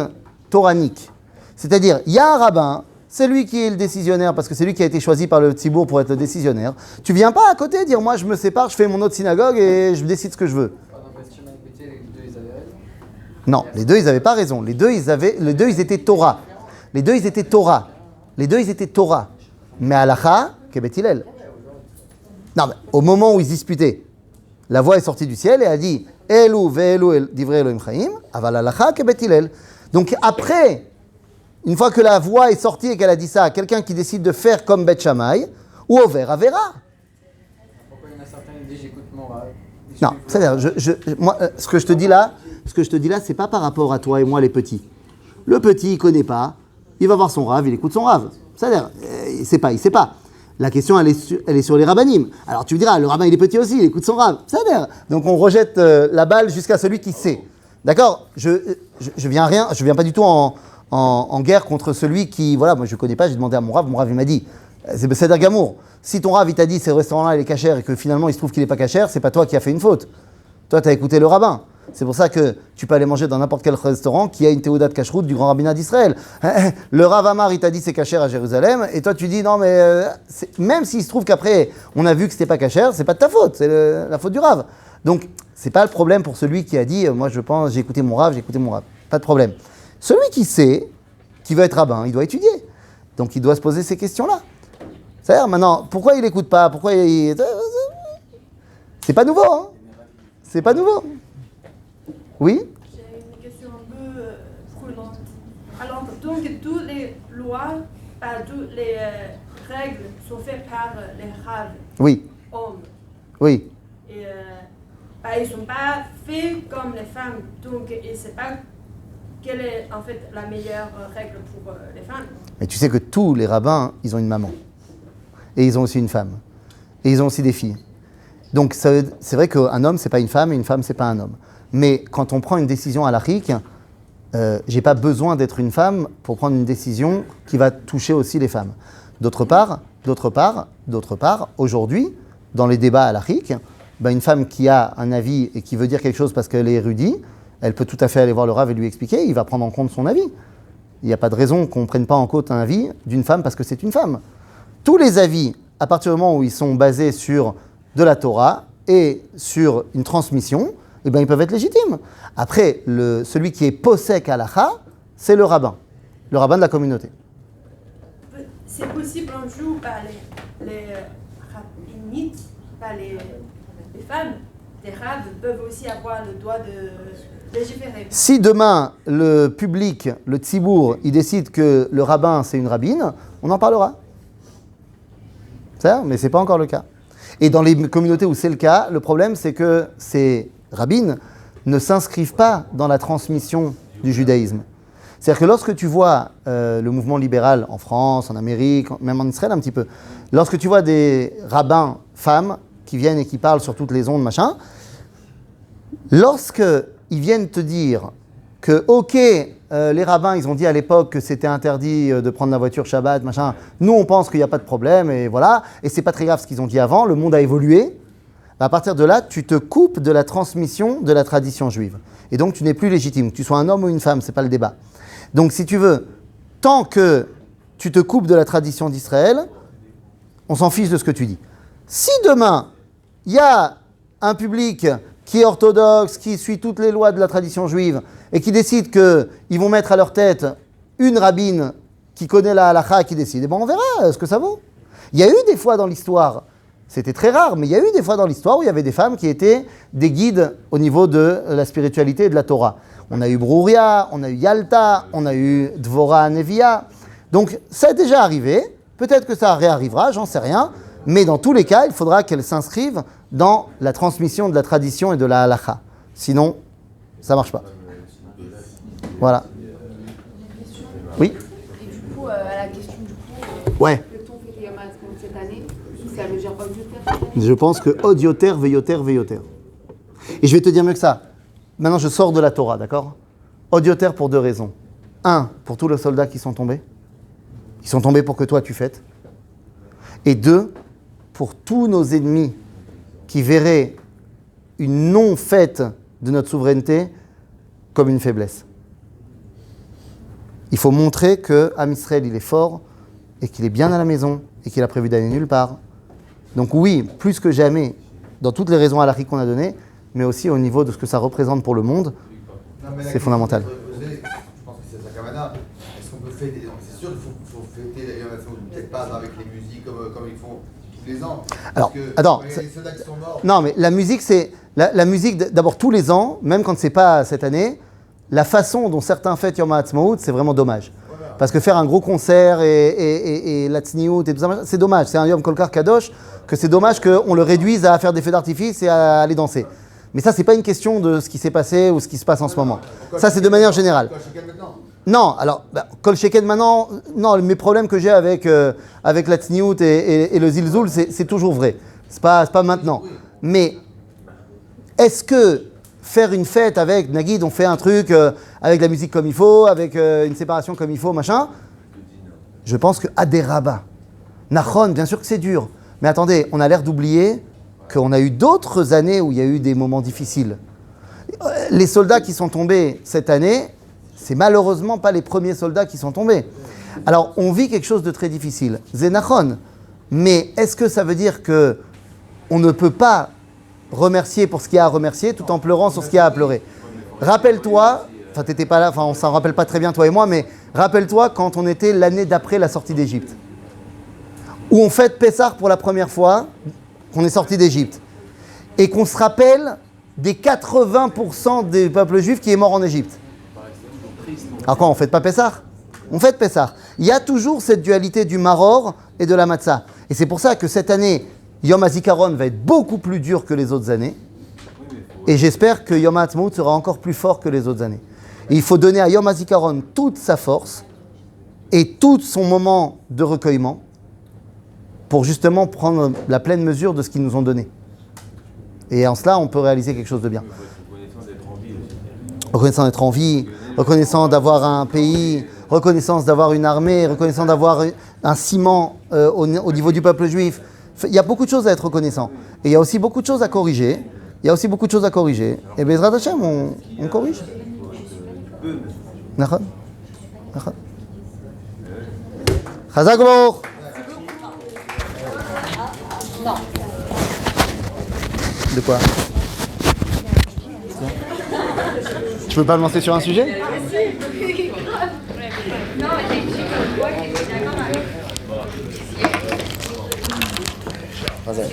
toranique. C'est-à-dire, il y a un rabbin, c'est lui qui est le décisionnaire parce que c'est lui qui a été choisi par le Tzibour pour être le décisionnaire. Tu viens pas à côté dire moi je me sépare, je fais mon autre synagogue et je décide ce que je veux. Non, les deux ils n'avaient pas raison. Les deux ils étaient Torah. Les deux ils étaient Torah. Mais halakha, Kebet Hillel. Non, mais au moment où ils se disputaient, la voix est sortie du ciel et a dit Elu ve'elu divrei Elohim chaim, aval halakha Kebet Hillel. Donc après, une fois que la voix est sortie et qu'elle a dit ça, quelqu'un qui décide de faire comme Bet Shammai, ou Over Avera. Pourquoi il y en a certains qui disent j'écoute mon rave? Non, c'est-à-dire, moi, ce que je te dis là, c'est pas par rapport à toi et moi les petits. Le petit, il connaît pas, il va voir son rave, il écoute son rave. C'est-à-dire, il sait pas. La question, elle est sur les rabbinim. Alors tu me diras, le rabbin il est petit aussi, il écoute son rave. C'est-à-dire, donc on rejette la balle jusqu'à celui qui sait. D'accord ? Je viens pas du tout en guerre contre celui qui, voilà, moi je connais pas, j'ai demandé à mon rave il m'a dit, c'est Gamour. Si ton rave il t'a dit ce restaurant-là il est cachère et que finalement il se trouve qu'il est pas cachère, c'est pas toi qui as fait une faute. Toi tu as écouté le rabbin. C'est pour ça que tu peux aller manger dans n'importe quel restaurant qui a une théoda de cacheroute du grand rabbinat d'Israël. Le Rav Amar il t'a dit c'est cachère à Jérusalem et toi tu dis non mais même s'il se trouve qu'après on a vu que c'était pas cachère, c'est pas de ta faute, c'est la faute du Rav. Donc c'est pas le problème pour celui qui a dit moi je pense j'ai écouté mon Rav, pas de problème. Celui qui sait, qui veut être rabbin, il doit étudier. Donc il doit se poser ces questions-là. C'est-à-dire maintenant, pourquoi il n'écoute pas? C'est pas nouveau, hein? C'est pas nouveau. Oui? J'ai une question un peu brûlante. Alors, donc, toutes les lois, toutes les règles sont faites par les raves, Oui. hommes. Oui. Et ils ne sont pas faits comme les femmes. Donc, et c'est pas quelle est en fait la meilleure règle pour les femmes. Mais tu sais que tous les rabbins, ils ont une maman. Et ils ont aussi une femme. Et ils ont aussi des filles. Donc c'est vrai qu'un homme, c'est pas une femme, et une femme, c'est pas un homme. Mais quand on prend une décision halachique, j'ai pas besoin d'être une femme pour prendre une décision qui va toucher aussi les femmes. D'autre part, aujourd'hui, dans les débats halachiques, une femme qui a un avis et qui veut dire quelque chose parce qu'elle est érudite, elle peut tout à fait aller voir le Rav et lui expliquer, il va prendre en compte son avis. Il n'y a pas de raison qu'on ne prenne pas en compte un avis d'une femme parce que c'est une femme. Tous les avis, à partir du moment où ils sont basés sur de la Torah et sur une transmission, ils peuvent être légitimes. Après, celui qui est posek halacha, c'est le rabbin de la communauté. C'est possible un jour, les rabbinites, les femmes, des rabbes peuvent aussi avoir le droit de légiférer. Si demain, le public, le tzibour, il décide que le rabbin, c'est une rabbine, on en parlera. C'est ça, mais ce n'est pas encore le cas. Et dans les communautés où c'est le cas, le problème, c'est que ces rabbines ne s'inscrivent pas dans la transmission du judaïsme. C'est-à-dire que lorsque tu vois le mouvement libéral en France, en Amérique, même en Israël un petit peu, lorsque tu vois des rabbins femmes qui viennent et qui parlent sur toutes les ondes, machin, lorsqu'ils viennent te dire que, ok, les rabbins, ils ont dit à l'époque que c'était interdit de prendre la voiture Shabbat, machin, nous on pense qu'il n'y a pas de problème, et voilà, et c'est pas très grave ce qu'ils ont dit avant, le monde a évolué, à partir de là, tu te coupes de la transmission de la tradition juive. Et donc tu n'es plus légitime, que tu sois un homme ou une femme, c'est pas le débat. Donc si tu veux, tant que tu te coupes de la tradition d'Israël, on s'en fiche de ce que tu dis. Si demain, il y a un public qui est orthodoxe, qui suit toutes les lois de la tradition juive, et qui décide qu'ils vont mettre à leur tête une rabbine qui connaît la halakha, qui décide, on verra ce que ça vaut. Il y a eu des fois dans l'histoire, c'était très rare, mais il y a eu des fois dans l'histoire où il y avait des femmes qui étaient des guides au niveau de la spiritualité et de la Torah. On a eu Brouria, on a eu Yalta, on a eu Dvorah Nevia. Donc ça a déjà arrivé, peut-être que ça réarrivera, j'en sais rien, mais dans tous les cas, il faudra qu'elles s'inscrivent dans la transmission de la tradition et de la halakha. Sinon, ça ne marche pas. Voilà. Oui. Et du coup, à la question du coup, ouais. peut-on fêter Yom HaAtzmaut cette année? Ça veut dire odioter? Je pense que odioter, veilloter. Et je vais te dire mieux que ça. Maintenant, je sors de la Torah, d'accord? Odioter pour deux raisons. Un, pour tous les soldats qui sont tombés. Qui sont tombés pour que toi, tu fêtes. Et deux, pour tous nos ennemis qui verraient une non-fête de notre souveraineté comme une faiblesse. Il faut montrer que Am Israël, il est fort et qu'il est bien à la maison et qu'il a prévu d'aller nulle part. Donc oui, plus que jamais, dans toutes les raisons halachiques qu'on a données, mais aussi au niveau de ce que ça représente pour le monde, c'est fondamental. Je pense que c'est sa kamana. Est-ce qu'on peut fêter? C'est sûr qu'il faut fêter les Yom HaAtzmaut, peut-être pas avec les musiques comme ils font tous les ans. Alors, que, attends. il y a des soldats qui sont morts. Non, mais la musique, c'est... La musique, d'abord, tous les ans, même quand c'est pas cette année, la façon dont certains fêtent Yom HaAtzmaut, c'est vraiment dommage. Voilà. Parce que faire un gros concert et la tzniout et tout ça, c'est dommage. C'est un Yom Kolkar Kadosh, que c'est dommage qu'on le réduise à faire des feux d'artifice et à aller danser. Mais ça, c'est pas une question de ce qui s'est passé ou ce qui se passe en ce moment. Ça, c'est de manière générale. Non, alors, Kol Sheken maintenant, non, mes problèmes que j'ai avec la tzniout et le zilzoul, c'est toujours vrai. C'est pas maintenant. Mais est-ce que faire une fête avec Nagid, on fait un truc avec la musique comme il faut, avec une séparation comme il faut, machin? Je pense que Aderaba, Nachon, bien sûr que c'est dur. Mais attendez, on a l'air d'oublier qu'on a eu d'autres années où il y a eu des moments difficiles. Les soldats qui sont tombés cette année, c'est malheureusement pas les premiers soldats qui sont tombés. Alors, on vit quelque chose de très difficile. Zénachon. Mais est-ce que ça veut dire qu'on ne peut pas remercier pour ce qu'il y a à remercier tout en pleurant sur ce qu'il y a à pleurer? Rappelle-toi, enfin t'étais pas là, enfin on s'en rappelle pas très bien toi et moi, mais rappelle-toi quand on était l'année d'après la sortie d'Égypte, où on fête Pessah pour la première fois, qu'on est sorti d'Égypte, et qu'on se rappelle des 80% des peuples juifs qui est mort en Égypte. Alors quoi, on fête pas Pessah? On fête Pessah. Il y a toujours cette dualité du maror et de la matzah. Et c'est pour ça que cette année, Yom HaZikaron va être beaucoup plus dur que les autres années. Oui, mais Et j'espère que Yom HaAtzmaut sera encore plus fort que les autres années. Et il faut donner à Yom HaZikaron toute sa force et tout son moment de recueillement pour justement prendre la pleine mesure de ce qu'ils nous ont donné. Et en cela, on peut réaliser quelque chose de bien. Reconnaissant d'être en vie, reconnaissant d'avoir un pays, reconnaissance d'avoir une armée, reconnaissant d'avoir un ciment au niveau du peuple juif. Il y a beaucoup de choses à être reconnaissant. Et il y a aussi beaucoup de choses à corriger. Et Bezrat Hashem, on corrige. Nachon. Chazak Baruch. De quoi? Tu veux pas me lancer sur un sujet? Chazak.